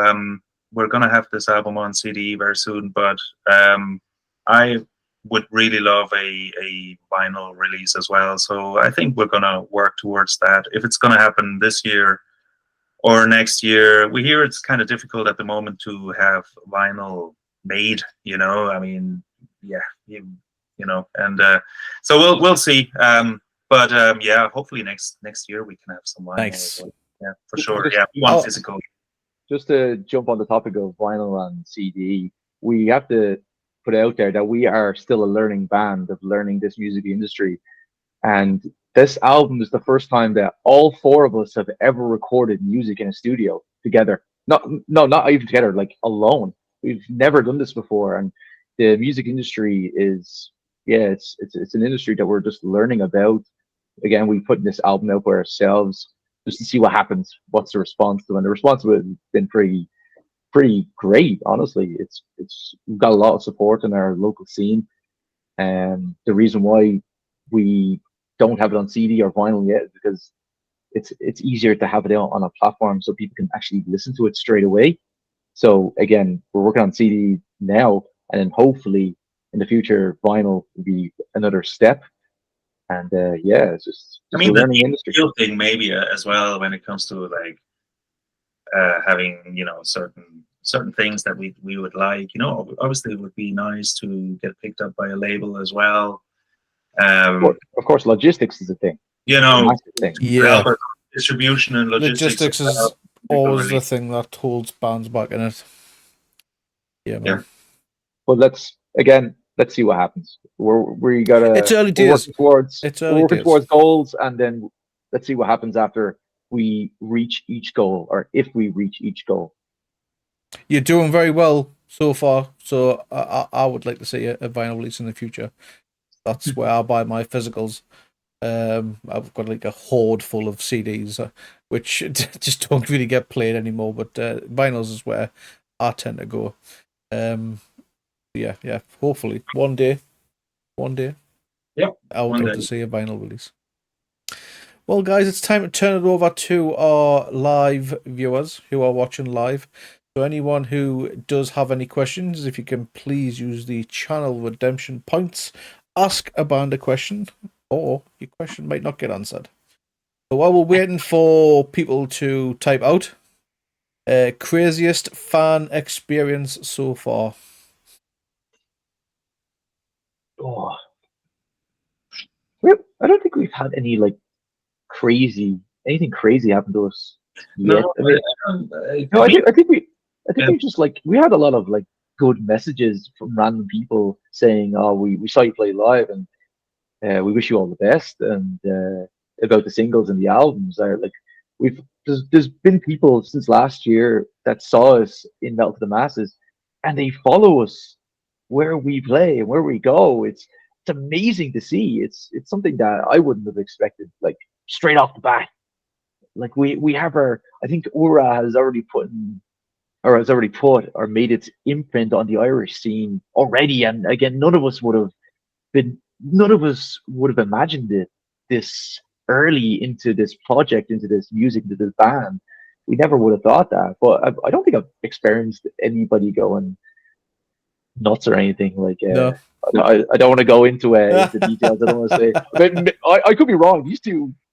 S2: we're gonna have this album on CD very soon. But I would really love a vinyl release as well. So I think we're gonna work towards that. If it's gonna happen this year or next year, we hear it's kind of difficult at the moment to have vinyl made. You know, I mean, you know, and so we'll see. But hopefully next year we can have some vinyl.
S1: Nice.
S2: Yeah, for sure. Yeah, we want physical.
S3: Just to jump on the topic of vinyl and CD, we have to put out there that we are still a learning band of learning this music industry, and this album is the first time that all four of us have ever recorded music in a studio together. Not even together, like alone. We've never done this before, and the music industry is, yeah, it's an industry that we're just learning about. Again, we put this album out by ourselves just to see what happens. What's the response to it? And the response to it has been pretty great, honestly. It's we've got a lot of support in our local scene, and the reason why we don't have it on CD or vinyl yet is because it's easier to have it out on a platform so people can actually listen to it straight away. So again, we're working on CD now, and then hopefully in the future vinyl will be another step. And yeah, it's just
S2: I
S3: a
S2: mean,
S3: learning
S2: the
S3: industry.
S2: skill thing maybe as well when it comes to like having certain things that we would like. Obviously, it would be nice to get picked up by a label as well.
S3: Of course, logistics is a thing.
S2: You
S3: A
S2: know,
S3: massive thing.
S1: Yeah.
S2: distribution and logistics.
S1: Logistics is always the thing that holds bands back in it. Yeah, man.
S2: Yeah.
S3: But let's see what happens. We gotta.
S1: It's early
S3: We're
S1: days.
S3: working towards goals, and then let's see what happens after we reach each goal, or if we reach each goal.
S1: You're doing very well so far, so I would like to see a vinyl release in the future. That's where I buy my physicals. I've got like a hoard full of CDs, which just don't really get played anymore. But vinyls is where I tend to go. Yeah. Hopefully, one day.
S2: Yep.
S1: I would love to see a vinyl release. Well, guys, it's time to turn it over to our live viewers who are watching live. So anyone who does have any questions, if you can please use the channel redemption points, ask a band a question, or your question might not get answered. So while we're waiting for people to type out, craziest fan experience so far.
S3: Oh, I don't think we've had any like anything crazy happen to us yet. I think we just like we had a lot of like good messages from random people saying, "Oh, we saw you play live, and we wish you all the best." And about the singles and the albums, are like there's been people since last year that saw us in Melt to the Masses, and they follow us where we play and where we go. It's amazing to see. It's something that I wouldn't have expected, like straight off the bat. Like we have I think Uragh has already put or made its imprint on the Irish scene already. And again, none of us would have imagined it this early into this project, into this music, into this band. We never would have thought that. But I don't think I've experienced anybody going nuts or anything. Like
S1: No.
S3: I don't want to go into the details. I don't want to say. But I could be wrong.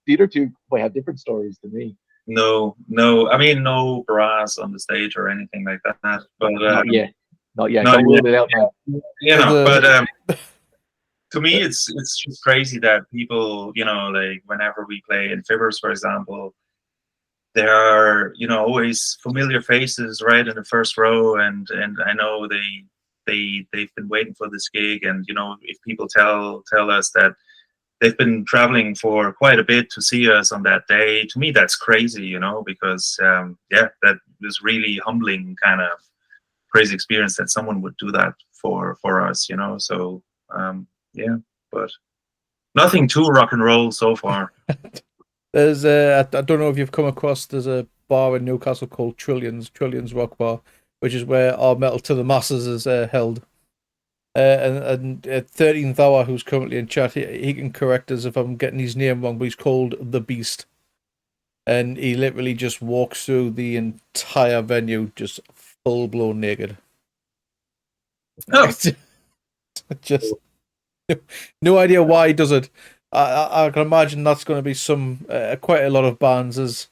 S3: The other two might have different stories to me.
S2: No. I mean, no brass on the stage or anything like that. But
S3: Not yet. Don't
S2: not
S3: rule it out now.
S2: But to me, it's just crazy that people, like whenever we play in Fibbers, for example, there are always familiar faces right in the first row, and I know they've been waiting for this gig, and if people tell us that they've been traveling for quite a bit to see us on that day, to me that's crazy, because that was really humbling, kind of crazy experience that someone would do that for us, so but nothing too rock and roll so far.
S1: There's I don't know if you've come across, there's a bar in Newcastle called Trillions Rock Bar, which is where our Metal to the Masses is held. And 13th Hour, who's currently in chat, he can correct us if I'm getting his name wrong, but he's called The Beast. And he literally just walks through the entire venue just full-blown naked.
S2: Oh.
S1: Just no idea why he does it. I can imagine that's going to be some quite a lot of bands'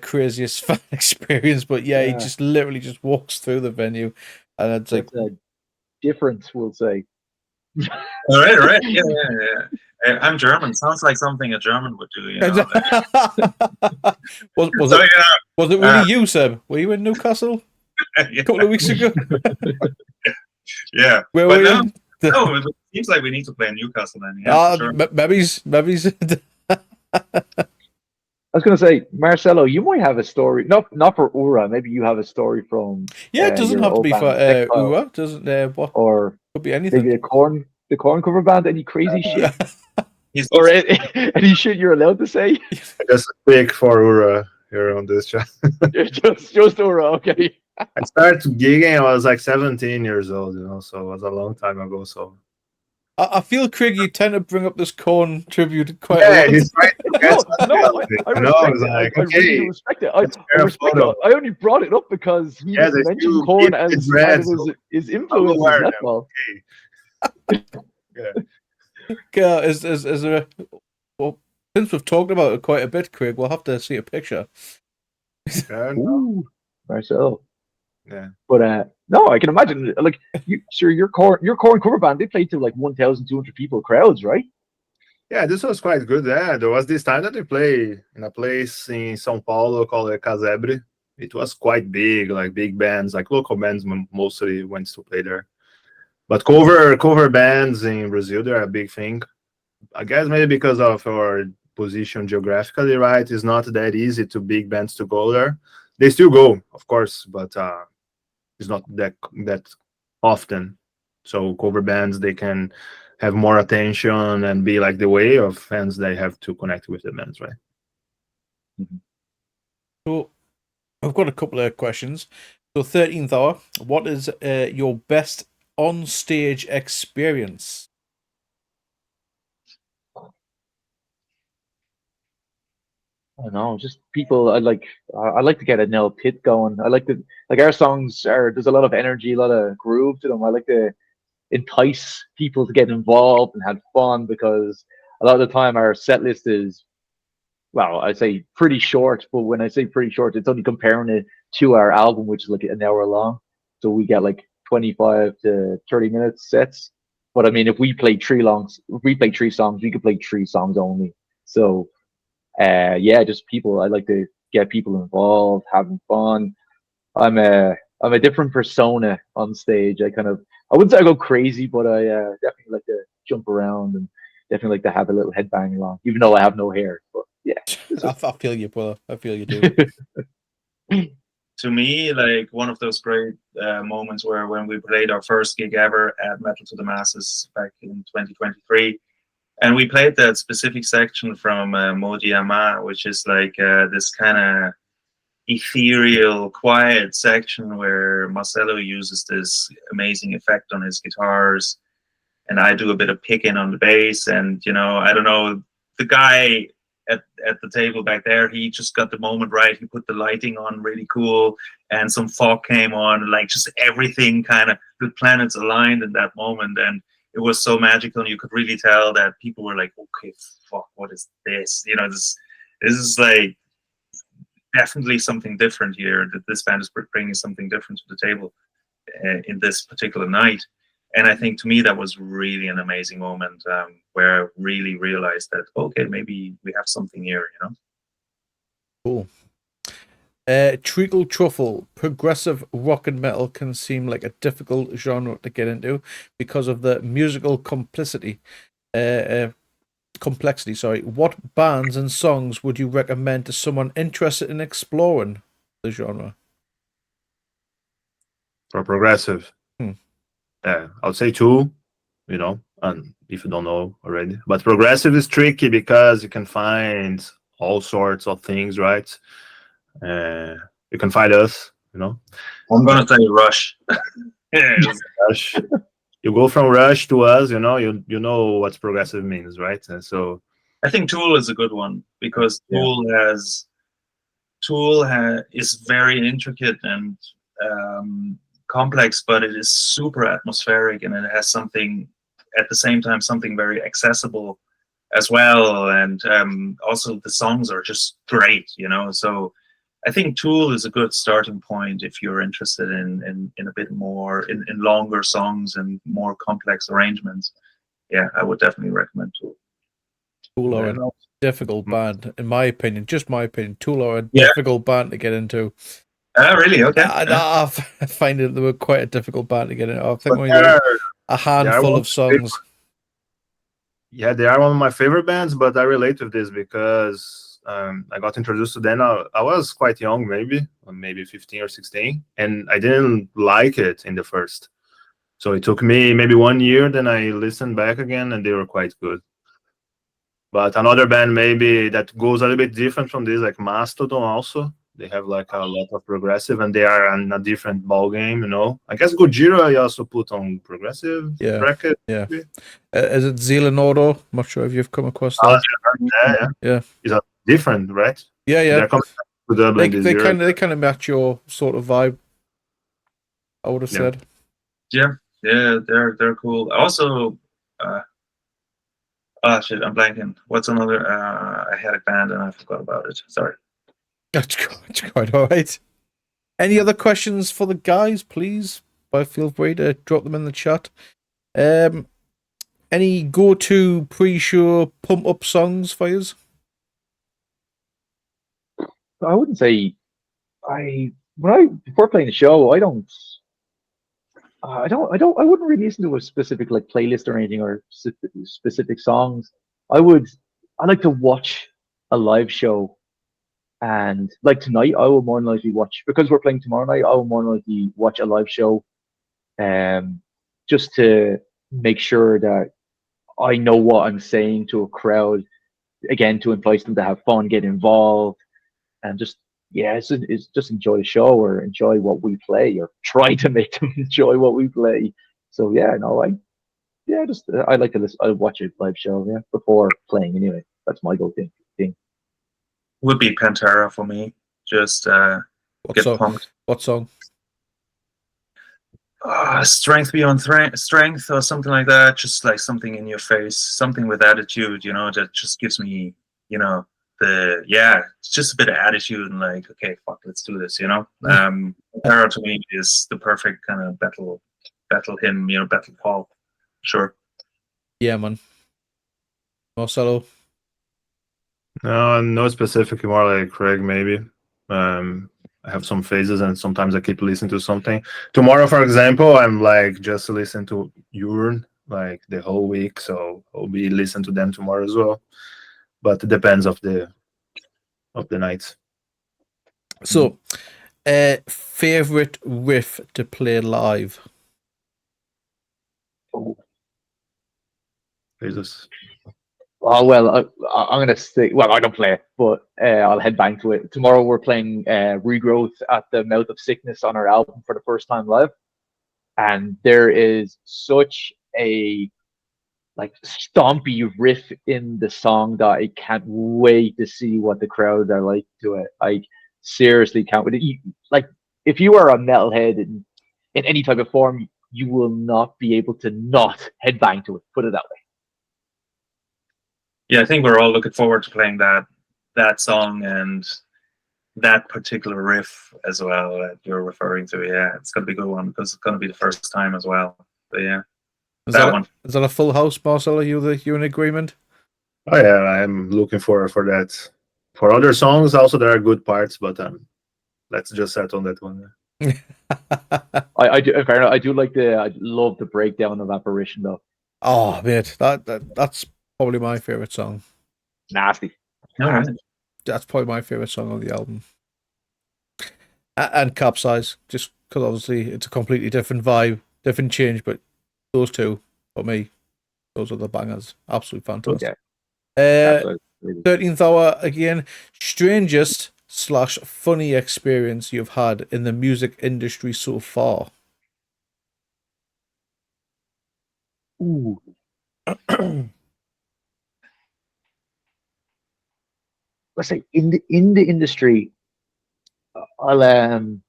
S1: craziest fan experience, but yeah, he just literally just walks through the venue, and it's like
S3: difference, we'll say.
S2: All right, yeah. I'm German. Sounds like something a German would do,
S1: Was it really you, Seb? Were you in Newcastle a couple of weeks ago?
S2: Yeah.
S1: Where were you?
S2: No, it seems like we need to play in Newcastle then. Yeah, for sure.
S1: Maybe.
S3: I was going to say, Marcelo, you might have a story. Not for Uragh. Maybe you have a story from.
S1: Yeah, it doesn't
S3: your
S1: have to
S3: old
S1: be for
S3: band, Sextile,
S1: Uragh. Doesn't what
S3: or
S1: could be anything.
S3: maybe the corn cover band. Any crazy shit,
S2: He's
S3: or any shit you're allowed to say?
S4: Just quick for Uragh here on this chat.
S3: just Uragh, okay.
S4: I started gigging. I was like 17 years old, so it was a long time ago. So
S1: I feel, Craig, you tend to bring up this corn tribute quite a
S4: yeah,
S1: lot.
S4: he's right.
S3: I really respect it. I respect it. I only brought it up because he didn't mention corn as part of his influences. That's all.
S4: Yeah.
S1: Is there well, since we've talked about it quite a bit, Craig, we'll have to see a picture.
S3: Ooh, Marcel.
S4: Yeah.
S3: But no, I can imagine. Like, your corn cover band, they played to like 1,200 people crowds, right?
S4: Yeah, this was quite good. Yeah, there was this time that we played in a place in São Paulo called Casebre. It was quite big, like big bands, like local bands mostly went to play there. But cover bands in Brazil, they're a big thing. I guess maybe because of our position geographically, right? It's not that easy to big bands to go there. They still go, of course, but it's not that often. So cover bands, they can have more attention and be like the way of fans they have to connect with the bands, right?
S3: Mm-hmm.
S1: So I've got a couple of questions. So 13th hour, what is your best on-stage experience?
S3: I don't know, just people. I like to get a nail pit going. I like our songs there's a lot of energy, a lot of groove to them. I like to entice people to get involved and have fun, because a lot of the time our set list is, well, I say pretty short, but when I say pretty short, it's only comparing it to our album, which is like an hour long. So we get like 25 to 30 minutes sets. But I mean, if we play three songs, we could play 3 songs only. So yeah, just people. I like to get people involved, having fun. I'm a different persona on stage. I wouldn't say I go crazy, but I definitely like to jump around and definitely like to have a little headbang along, even though I have no hair. But yeah,
S1: I feel you, brother. I feel you do.
S2: To me, like one of those great moments where when we played our first gig ever at Metal to the Masses back in 2023, and we played that specific section from Maudit Ama, which is like this kind of ethereal, quiet section where Marcelo uses this amazing effect on his guitars, and I do a bit of picking on the bass. And I don't know, the guy at the table back there, he just got the moment right. He put the lighting on really cool, and some fog came on, like just everything kind of, the planets aligned in that moment, and it was so magical. And you could really tell that people were like, okay, fuck, what is this? This is like definitely something different here, that this band is bringing something different to the table in this particular night. And I think to me that was really an amazing moment where I really realized that, okay, maybe we have something here,
S1: Cool. Treacle Truffle, progressive rock and metal can seem like a difficult genre to get into because of the musical complexity. Sorry. What bands and songs would you recommend to someone interested in exploring the genre?
S4: For progressive, yeah, I would say 2. And if you don't know already, but progressive is tricky because you can find all sorts of things, right? You can find us,
S2: I'm gonna say Rush.
S4: Rush. You go from Rush to us, you know what progressive means, right? And so
S2: I think Tool is a good one, because Tool is very intricate and complex, but it is super atmospheric, and it has something at the same time, something very accessible as well. And also the songs are just great, so I think Tool is a good starting point if you're interested in a bit more in longer songs and more complex arrangements. Yeah, I would definitely recommend Tool.
S1: Tool are a difficult band, in my opinion. Just my opinion. Tool are a difficult band to get into.
S2: Really? Okay.
S1: I find it they were quite a difficult band to get into. I think a handful of songs.
S4: Yeah, they are one of my favorite bands, but I relate to this because I got introduced to them. I was quite young, maybe 15 or 16, and I didn't like it in the first. So it took me maybe 1 year, then I listened back again, and they were quite good. But another band maybe that goes a little bit different from this, like Mastodon also. They have like a lot of progressive, and they are in a different ball game, you know. I guess Gojira I also put on progressive bracket.
S1: Yeah. Is it Zealand Auto? I'm not sure if you've come across that. Yeah.
S4: It's a different, right?
S1: Yeah.
S4: They're coming to Dublin this year.
S1: They kind of match your sort of vibe, I would have said.
S2: Yeah, they're cool. Also, oh shit, I'm blanking. What's another? I had a band and I forgot about it. Sorry.
S1: That's quite all right. Any other questions for the guys, please? Feel free to drop them in the chat. Any go-to pre-show pump-up songs for you?
S3: I wouldn't say before playing the show, I wouldn't really listen to a specific like playlist or anything or specific songs. I like to watch a live show, and like tonight, I will more than likely watch, because we're playing tomorrow night. I will more than likely watch a live show, just to make sure that I know what I'm saying to a crowd, again, to entice them to have fun, get involved, and just it's just enjoy the show or enjoy what we play, or try to make them enjoy what we play. So I like to listen. I watch a live show before playing anyway. That's my go-to thing.
S2: Would be Pantera for me. Just get pumped.
S1: What song?
S2: Strength Beyond Strength or something like that. Just like something in your face, something with attitude, you know, that just gives me, you know, it's just a bit of attitude and like, okay, fuck, let's do this, you know. Pantera to me is the perfect kind of battle hymn, you know, battle call. Sure.
S1: Yeah, man. Marcelo?
S4: No specific, more like Craig, maybe. I have some phases, and sometimes I keep listening to something. Tomorrow, for example, I'm like just listening to Uragh like the whole week, so I'll be listening to them tomorrow as well. But it depends of the nights.
S1: So, favorite riff to play live?
S3: Oh.
S4: Jesus.
S3: Oh, well, I'm going to say, well, I don't play it, but I'll head back to it. Tomorrow we're playing Regrowth at the Mouth of Sickness on our album for the first time live. And there is such a like stompy riff in the song that I can't wait to see what the crowd are like to it. I seriously can't wait. Like, if you are a metalhead in any type of form, you will not be able to not headbang to it, put it that way.
S2: Yeah, I think we're all looking forward to playing that song and that particular riff as well that you're referring to. Yeah, it's going to be a good one because it's going to be the first time as well. But yeah,
S1: is that a full house, Marcelo? You in agreement?
S4: Oh yeah, I'm looking for that. For other songs, also there are good parts, but let's just settle on that one.
S3: I love the breakdown of Apparition though.
S1: Oh, mate, that's probably my favorite song.
S3: Nasty.
S1: That's probably my favorite song on the album. And Capsize, just because obviously it's a completely different vibe, different change, but those two, for me, those are the bangers. Absolutely fantastic.
S3: Okay.
S1: 13th hour again. Strangest / funny experience you've had in the music industry so far?
S3: Ooh. Let's say in the industry, I don't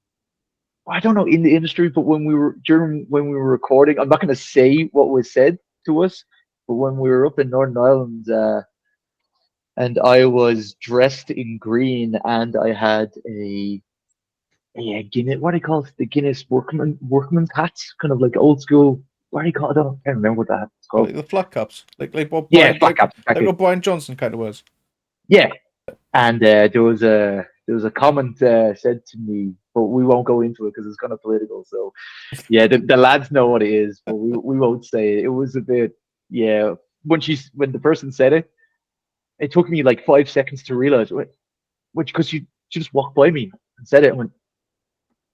S3: know in the industry, but when we were recording, I'm not going to say what was said to us, but when we were up in Northern Ireland, and I was dressed in green, and I had a Guinness, what do you call it? The Guinness workman's hats, kind of like old school. What do you call it? I can't remember what that hat's called.
S1: Like the flat caps, like
S3: flat caps,
S1: like what Brian Johnson kind of was.
S3: Yeah, and there was a there was a comment said to me, but we won't go into it because it's kind of political. So yeah, the lads know what it is, but we won't say it. It was a bit, yeah. When the person said it, it took me like 5 seconds to realize, which because she just walked by me and said it, and went,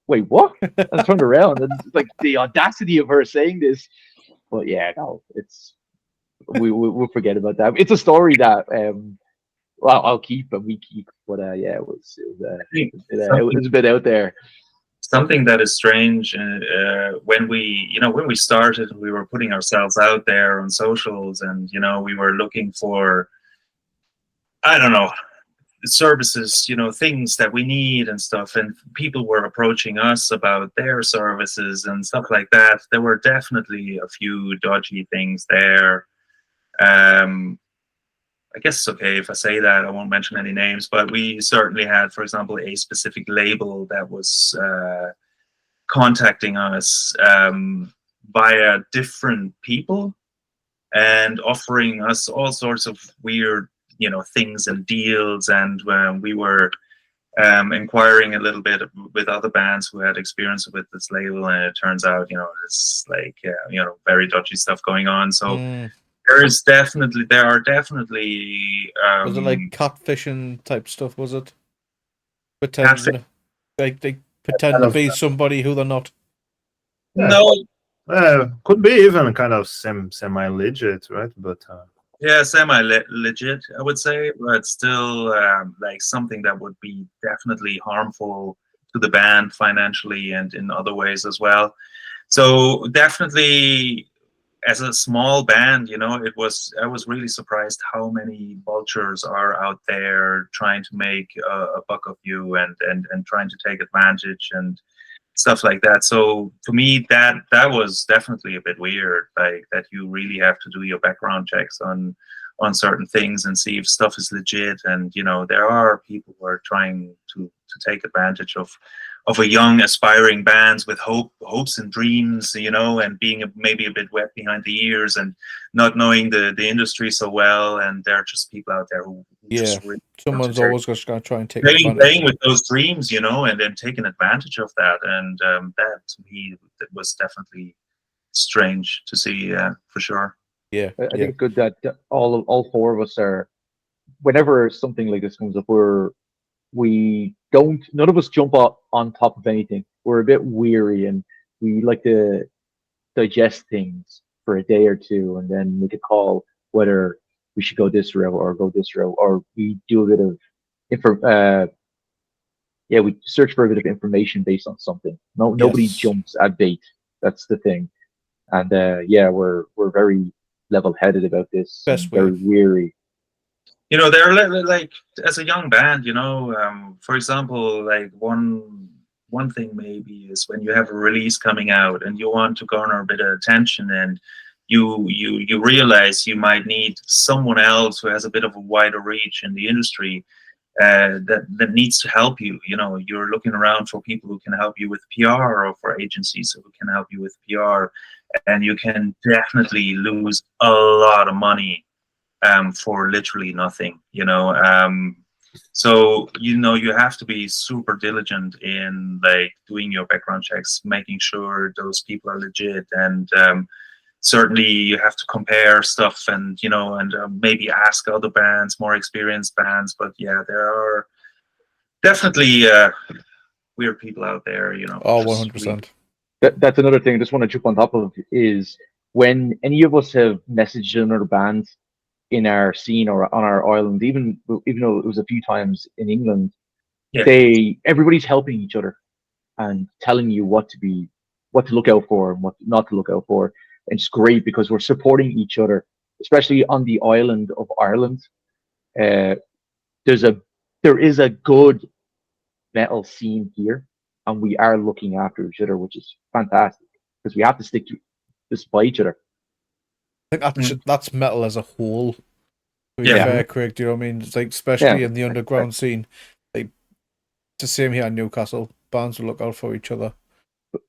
S3: wait, what? And I turned around, and like the audacity of her saying this. But yeah, no, it's we'll forget about that. It's a story that well, I'll keep and we keep. But yeah,
S2: I think
S3: it was a bit out there.
S2: something that is strange when we started, we were putting ourselves out there on socials, and we were looking for, I don't know, services, things that we need and stuff, and people were approaching us about their services and stuff like that. There were definitely a few dodgy things there. I guess it's okay if I say that. I won't mention any names, but we certainly had, for example, a specific label that was contacting us via different people and offering us all sorts of weird, things and deals. And we were inquiring a little bit with other bands who had experience with this label, and it turns out, it's like, very dodgy stuff going on. So there are definitely
S1: was it like catfishing type stuff? Was it
S2: catfish?
S1: They pretend to be somebody who they're not?
S2: No.
S4: Could be even kind of semi-legit, right? But
S2: yeah, semi-legit, I would say, but still like something that would be definitely harmful to the band financially and in other ways as well. So definitely, as a small band, I was really surprised how many vultures are out there trying to make a buck of you and trying to take advantage and stuff like that. So for me, that was definitely a bit weird, like that you really have to do your background checks on certain things and see if stuff is legit. And there are people who are trying to take advantage of a young aspiring bands with hopes and dreams, and being maybe a bit wet behind the ears and not knowing the industry so well. And there are just people out there who just really
S1: someone's always just going to try and take
S2: playing with those dreams, and then taking advantage of that. And that to me, that was definitely strange to see, for sure.
S1: Yeah,
S3: I think it's good that all four of us are. Whenever something like this comes up, none of us jump on top of anything. We're a bit weary, and we like to digest things for a day or two, and then make a call whether we should go this route or go this route, or we do a bit of we search for a bit of information based on something. Nobody jumps at bait. That's the thing. And we're very level-headed about this. Very weary.
S2: They're like, as a young band, for example, like one thing maybe is when you have a release coming out and you want to garner a bit of attention, and you realize you might need someone else who has a bit of a wider reach in the industry that needs to help you. You're looking around for people who can help you with PR, or for agencies who can help you with PR, and you can definitely lose a lot of money for literally nothing. So you have to be super diligent in like doing your background checks, making sure those people are legit, and certainly you have to compare stuff and maybe ask other bands, more experienced bands. But yeah, there are definitely weird people out there.
S1: 100%.
S3: That's another thing I just want to jump on top of, is when any of us have messaged another band in our scene or on our island, even though it was a few times in England, everybody's helping each other and telling you what to look out for and what not to look out for. And it's great because we're supporting each other, especially on the island of Ireland. There is a good metal scene here, and we are looking after each other, which is fantastic because we have to stick by each other.
S1: I think that's metal as a whole. To be fair, Craig, do you know what I mean? It's like, especially in the underground scene, like it's the same here in Newcastle. Bands will look out for each other.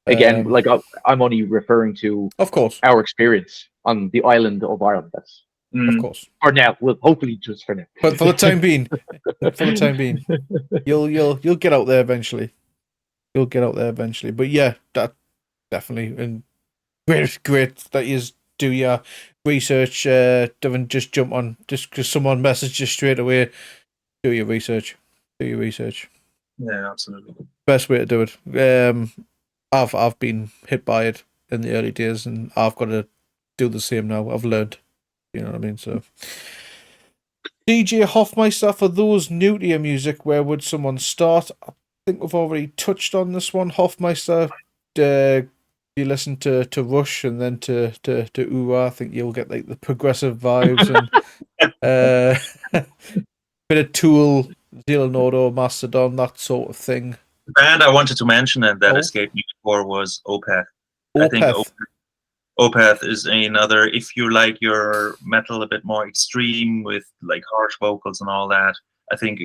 S3: Again, like I'm only referring to,
S1: of course,
S3: our experience on the island of Ireland.
S1: Of course.
S3: For now, well, hopefully just for now.
S1: But for the time being, you'll get out there eventually. You'll get out there eventually. But yeah, that definitely, and great that you do your research. Don't just jump on just because someone messaged you straight away. Do your research. Do your research.
S2: Yeah, absolutely.
S1: Best way to do it. I've been hit by it in the early days, and I've got to do the same now. I've learned. You know what I mean? So, DJ Hofmeister, for those new to your music, where would someone start? I think we've already touched on this one. Hofmeister, you listen to Rush and then to Uragh. I think you'll get like the progressive vibes and bit of Tool, Zero Nodo, Mastodon, that sort of thing.
S2: The band I wanted to mention and that
S1: Oh.
S2: escaped me before was Opeth. I think
S1: Opeth.
S2: Opeth is another, if you like your metal a bit more extreme with like harsh vocals and all that, I think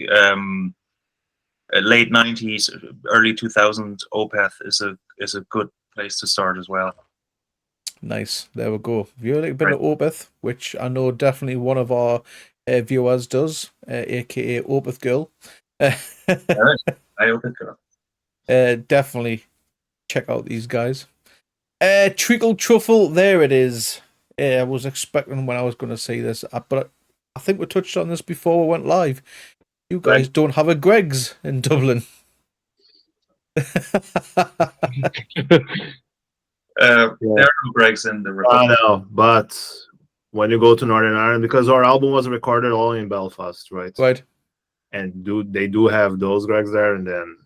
S2: late 90s, early 2000s, Opeth is a good place to start as well.
S1: Nice. There we go. If you like a bit of Opeth, which I know definitely one of our viewers does, aka Opeth Girl.
S2: I Opeth girl.
S1: Definitely check out these guys. Treacle Truffle, there it is. I was expecting when I was going to say this, but I think we touched on this before we went live. You guys
S2: Right.
S1: don't have a Greg's in Dublin.
S2: There are no breaks in the
S4: I
S2: Republic.
S4: know, but when you go to Northern Ireland, because our album was recorded all in Belfast, right?
S1: Right.
S4: And they do have those Gregs there, and then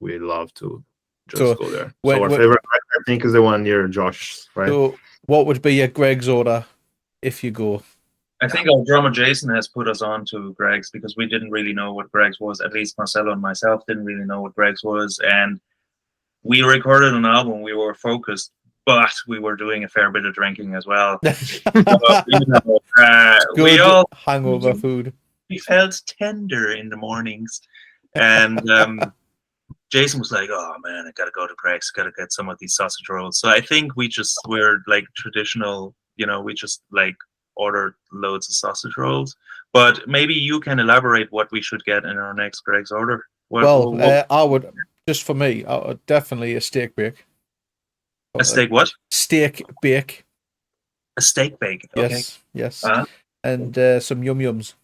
S4: we love to just
S1: So,
S4: go there.
S1: when-
S4: So our
S1: when-
S4: favorite Greg, I think, is the one near Josh, right?
S1: So, what would be your Greg's order if you go?
S2: I think our drummer Jason has put us on to Greg's because we didn't really know what Greg's was. At least Marcelo and myself didn't really know what Greg's was. And we recorded an album, we were focused, but we were doing a fair bit of drinking as well. We
S1: Good
S2: all
S1: hangover food.
S2: we felt tender in the mornings. And Jason was like, oh man, I gotta go to Greg's, gotta get some of these sausage rolls. So I think we're like traditional, we just like ordered loads of sausage rolls. But maybe you can elaborate what we should get in our next Greg's order.
S1: I would, just for me, I would definitely a steak bake.
S2: A steak what?
S1: Steak bake.
S2: A steak bake. Okay.
S1: Yes.
S2: Uh-huh.
S1: And some yum yums.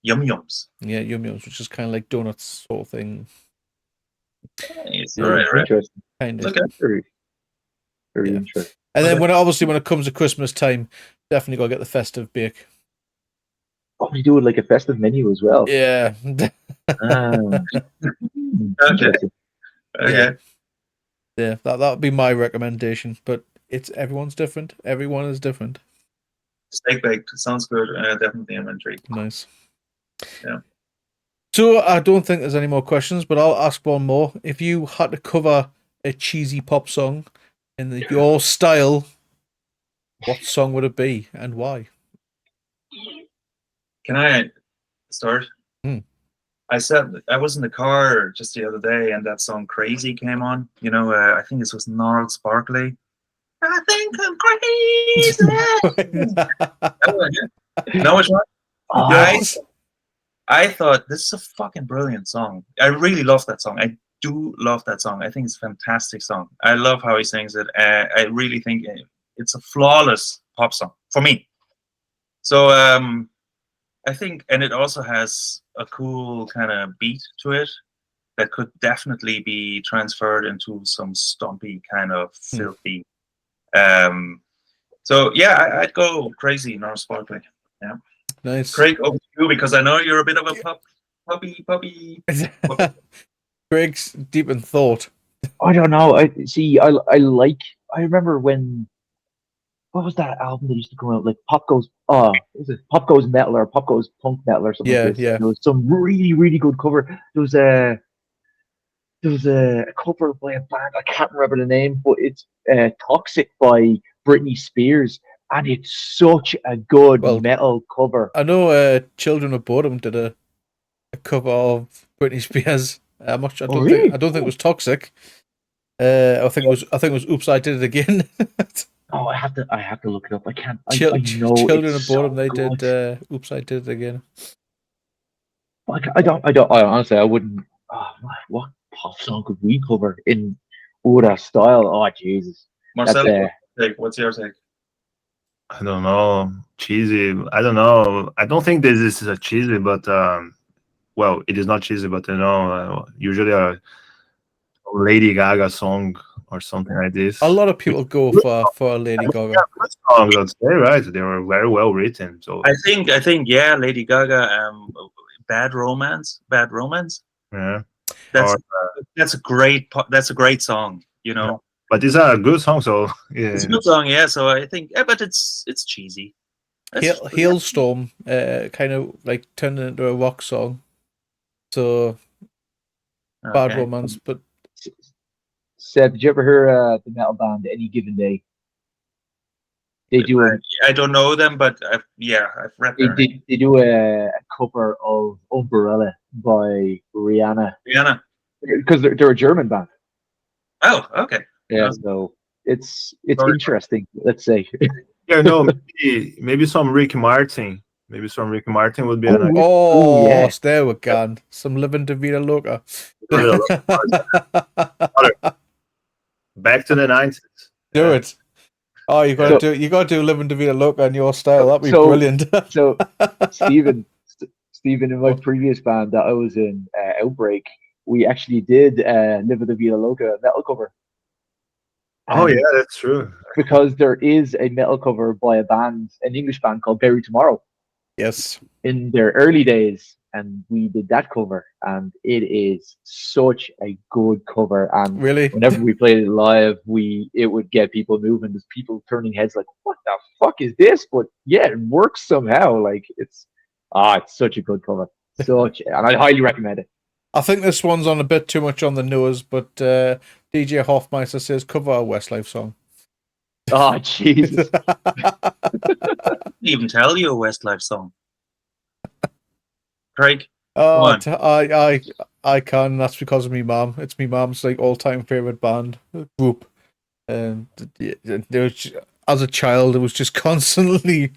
S2: Yum yums.
S1: Yeah, yum yums, which is kind of like donuts sort of thing.
S2: Nice.
S1: Yeah,
S2: All right.
S3: Interesting.
S1: Kind of.
S2: Okay.
S3: Very
S1: Yeah.
S3: interesting.
S1: And then when it comes to Christmas time, definitely gotta get the festive bake.
S3: Oh, we do it like a festive menu as well.
S1: Yeah.
S3: Interesting.
S2: Okay.
S1: Yeah, that would be my recommendation. But everyone's different. Everyone is different.
S2: Steak baked sounds good. Definitely am intrigued.
S1: Nice.
S2: Yeah.
S1: So I don't think there's any more questions, but I'll ask one more. If you had to cover a cheesy pop song in your style, what song would it be and why?
S2: Can I start? I said I was in the car just the other day, and that song "Crazy" came on. I think this was Gnarled Sparkly. I think I'm crazy. Know which one?
S1: Yes.
S2: I thought this is a fucking brilliant song. I really love that song. I do love that song. I think it's a fantastic song. I love how he sings it. I really think it's a flawless pop song for me. So I think, and it also has a cool kind of beat to it that could definitely be transferred into some stompy kind of filthy. So yeah, I'd go Crazy, Gnarled Sparkly. Yeah.
S1: Nice.
S2: Craig, over to you, because I know you're a bit of a puppy.
S1: Craig's deep in thought.
S3: I don't know. I remember when, what was that album that used to come out? Like Pop Goes Metal or Pop Goes Punk Metal or something.
S1: Yeah,
S3: like this.
S1: yeah.
S3: There was some really, really good cover. There was a cover by a band, I can't remember the name, but it's Toxic by Britney Spears, and it's such a good metal cover.
S1: I know Children of Bodom did a cover of Britney Spears. I don't think it was Toxic. I think it was Oops, I Did It Again.
S3: Oh, I have to look it up. I can't. I know
S1: Children
S3: it's
S1: of Boredom.
S3: so
S1: They
S3: good.
S1: did. Oops, I did it again.
S3: I don't. I honestly, I wouldn't. Oh, what pop song could we cover in Uragh style? Oh, Jesus.
S2: Marcel,
S3: That's
S2: what's your take?
S4: I don't know. Cheesy. I don't know. I don't think this is a cheesy, but well, it is not cheesy, but usually a Lady Gaga song or something like this.
S1: A lot of people go for Lady Gaga.
S4: Good songs, I'd say, right? They were very well written. So
S2: I think, yeah, Lady Gaga, Bad Romance.
S4: yeah,
S2: That's a great song, you know.
S4: but it's a good song. So yeah,
S2: It's a good song, yeah. So I think, yeah, but it's cheesy.
S1: Hailstorm, kind of like turned it into a rock song. So Bad
S2: Okay.
S1: Romance, but
S3: Seb, did you ever hear the metal band Any Given Day? They do
S2: I don't know them, but I've read their name.
S3: they do a cover of Umbrella by Rihanna
S2: Rihanna.
S3: because they're a German band.
S2: Oh, okay.
S3: Yeah,
S2: Yeah.
S3: so it's
S2: Sorry.
S3: interesting. Let's say.
S4: yeah, no, maybe some Rick Martin. Maybe some Rick Martin would be a nice.
S3: yeah.
S1: There we go. Some Living DeVita Loca.
S4: Back to the 90s.
S1: Do it. Oh, you gotta do Living DeVita Loca in your style. That'd be brilliant.
S3: So Stephen, in my previous band that I was in, Outbreak, we actually did Live the Vita Loca metal cover.
S4: Oh yeah, that's true.
S3: Because there is a metal cover by an English band called Bury Tomorrow.
S1: Yes.
S3: In their early days, and we did that cover, and it is such a good cover. And
S1: really,
S3: whenever we played it live, it would get people moving. There's people turning heads like, "What the fuck is this?" But yeah, it works somehow. Like it's such a good cover. And I highly recommend it.
S1: I think this one's on a bit too much on the nose, but DJ Hoffmeister says cover a Westlife song.
S3: Oh Jesus!
S2: Even tell you a Westlife song, Craig.
S1: Oh, I can. That's because of me mom. It's me mom's like all-time favorite band group, and there was, as a child, it was just constantly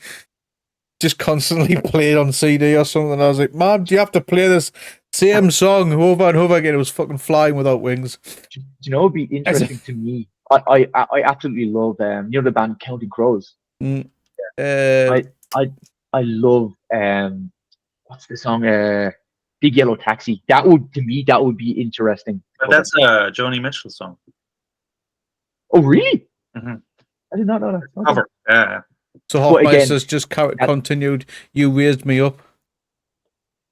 S1: played on CD or something. I was like, Mom, do you have to play this same song over and over again? It was fucking Flying Without Wings.
S3: Do you know? It'd be interesting to me. I absolutely love the band Counting Crows. I love what's the song? Big Yellow Taxi. That would be interesting.
S2: But that's a Joni Mitchell song.
S3: Oh really?
S2: Mm-hmm.
S3: I did not know that. Okay.
S2: Cover. Yeah.
S1: So Hoffmeister's just continued. You raised me up.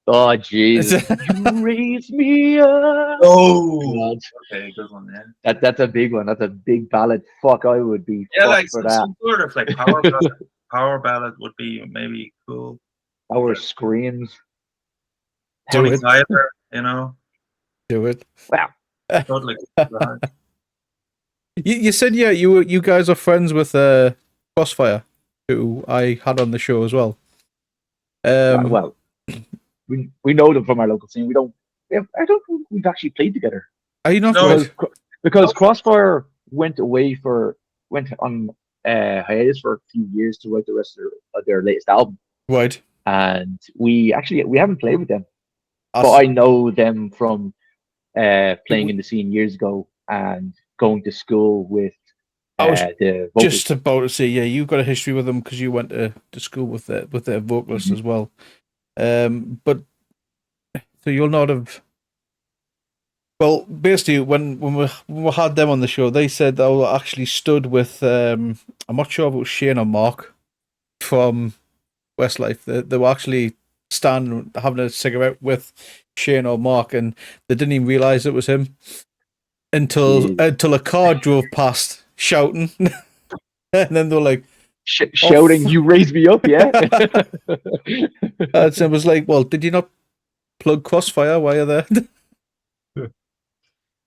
S3: Oh Jesus! You raised me up.
S2: Oh, okay, good one. Yeah,
S3: that's a big one. That's a big ballad. Fuck, I would be.
S2: Yeah, like
S3: for
S2: some sort of like power ballad. Power ballad would be maybe cool.
S3: Our screams.
S1: Do it.
S2: Tyler, you know.
S1: Do it.
S3: Wow.
S2: Totally.
S1: You said you guys are friends with Crossfire, who I had on the show as well.
S3: Well, we know them from our local scene. I don't think we've actually played together.
S1: Are you not?
S3: Because Crossfire went on hiatus for a few years to write the rest of their latest album.
S1: Right.
S3: And we haven't played with them, but I know them from playing in the scene years ago and going to school with.
S1: I was
S3: the
S1: just about to say, yeah, you've got a history with them because you went to school with their vocalist as well. But so you'll not have. Well, basically, when we had them on the show, they said they were actually stood with. I'm not sure if it was Shane or Mark from Westlife. They were actually standing having a cigarette with Shane or Mark, and they didn't even realize it was him until a car drove past shouting, and then they were like
S3: shouting, "You raised me up, yeah."
S1: And so it was like, well, did you not plug Crossfire while you're there?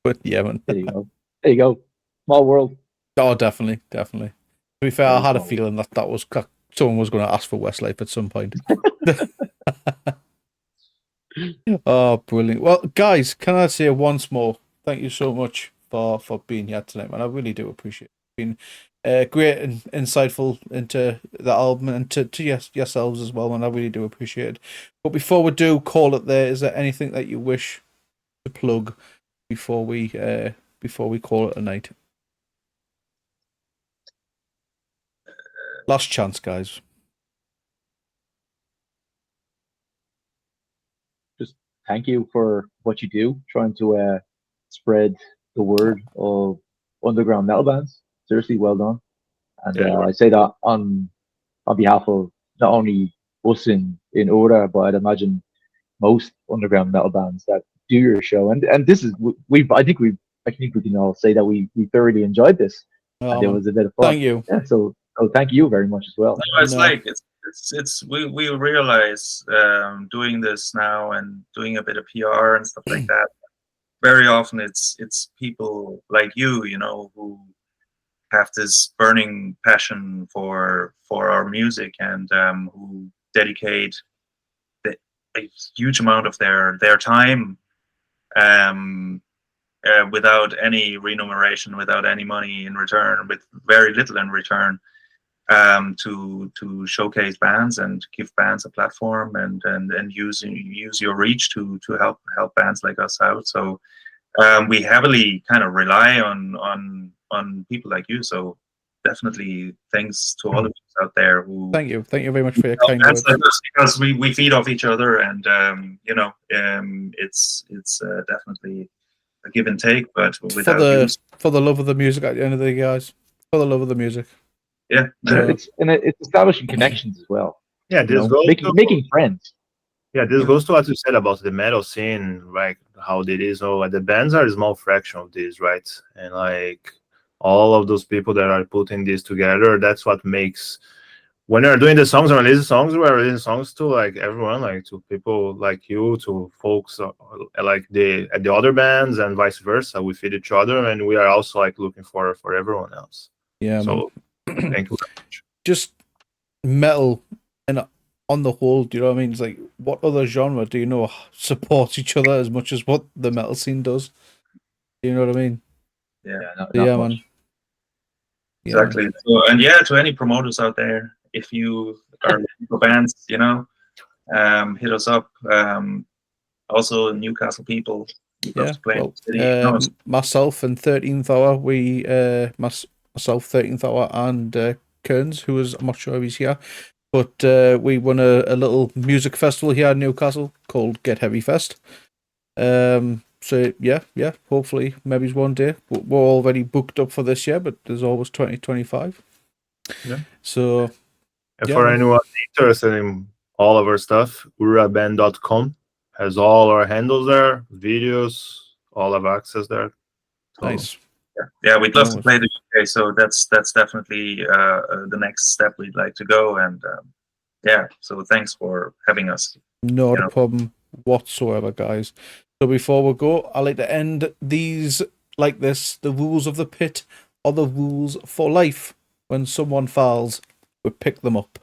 S1: But yeah, man.
S3: There you go. Small world.
S1: Oh, definitely. To be fair, I had a feeling that was someone was going to ask for Westlife at some point. Oh, brilliant. Well, guys, can I say once more, thank you so much for being here tonight, man. I really do appreciate it. been great and insightful into the album and to yourselves as well, and I really do appreciate it. But before we do call it there, is there anything that you wish to plug before we call it a night? Last chance, guys.
S3: Just thank you for what you do, trying to spread the word of underground metal bands. Seriously, well done. And I say that on behalf of not only us in Uragh, but I'd imagine most underground metal bands that do your show. And this is I think we can all say that we thoroughly enjoyed this, and it was a bit of fun.
S1: Thank you.
S3: Yeah. So thank you very much as well.
S2: No, it's like it's we realize doing this now and doing a bit of PR and stuff like that. Very often it's people like you know, who have this burning passion for our music and who dedicate a huge amount of their time without any remuneration, without any money in return, with very little in return, to showcase bands and give bands a platform and use your reach to help bands like us out. So we heavily kind of rely on people like you. So definitely thanks to all of you out there who
S1: thank you very much for your kind words.
S2: Like us, because we feed off each other, and you know, it's definitely a give and take, but without
S1: for the love of the music at the end of the day, guys. For the love of the music.
S2: Yeah.
S3: It's establishing connections as well.
S4: Yeah, this goes
S3: making friends.
S4: Yeah, this goes to what you said about the metal scene, right? How it is. So the bands are a small fraction of this, right? And like all of those people that are putting this together, that's what makes, when they're doing the songs or releasing songs, we're releasing songs to like everyone, like to people like you, to folks like the other bands, and vice versa. We feed each other, and we are also like looking for everyone else.
S1: Yeah.
S4: So thank you very much.
S1: Just metal and on the whole, do you know what I mean? It's like, what other genre do you know supports each other as much as what the metal scene does? Do you know what I mean?
S2: Yeah,
S1: yeah, man.
S2: Exactly.
S1: Yeah.
S2: So, and to any promoters out there, if you are looking for bands, you know, hit us up. Also, Newcastle people.
S1: Yeah. Well, myself and 13th Hour, myself, 13th Hour, and Kearns, who is, I'm not sure if he's here, but we won a little music festival here in Newcastle called Get Heavy Fest. So yeah, hopefully maybe one day. We're already booked up for this year, but there's always 2025.
S4: Yeah.
S1: So
S4: and for anyone interested in all of our stuff, uraghband.com has all our handles there, videos, all have access there.
S1: So, nice.
S2: Yeah, we'd love to play the UK, so that's definitely the next step we'd like to go. And so thanks for having us.
S1: Not a problem whatsoever, guys. So before we go, I like to end these like this. The rules of the pit are the rules for life. When someone falls, we pick them up.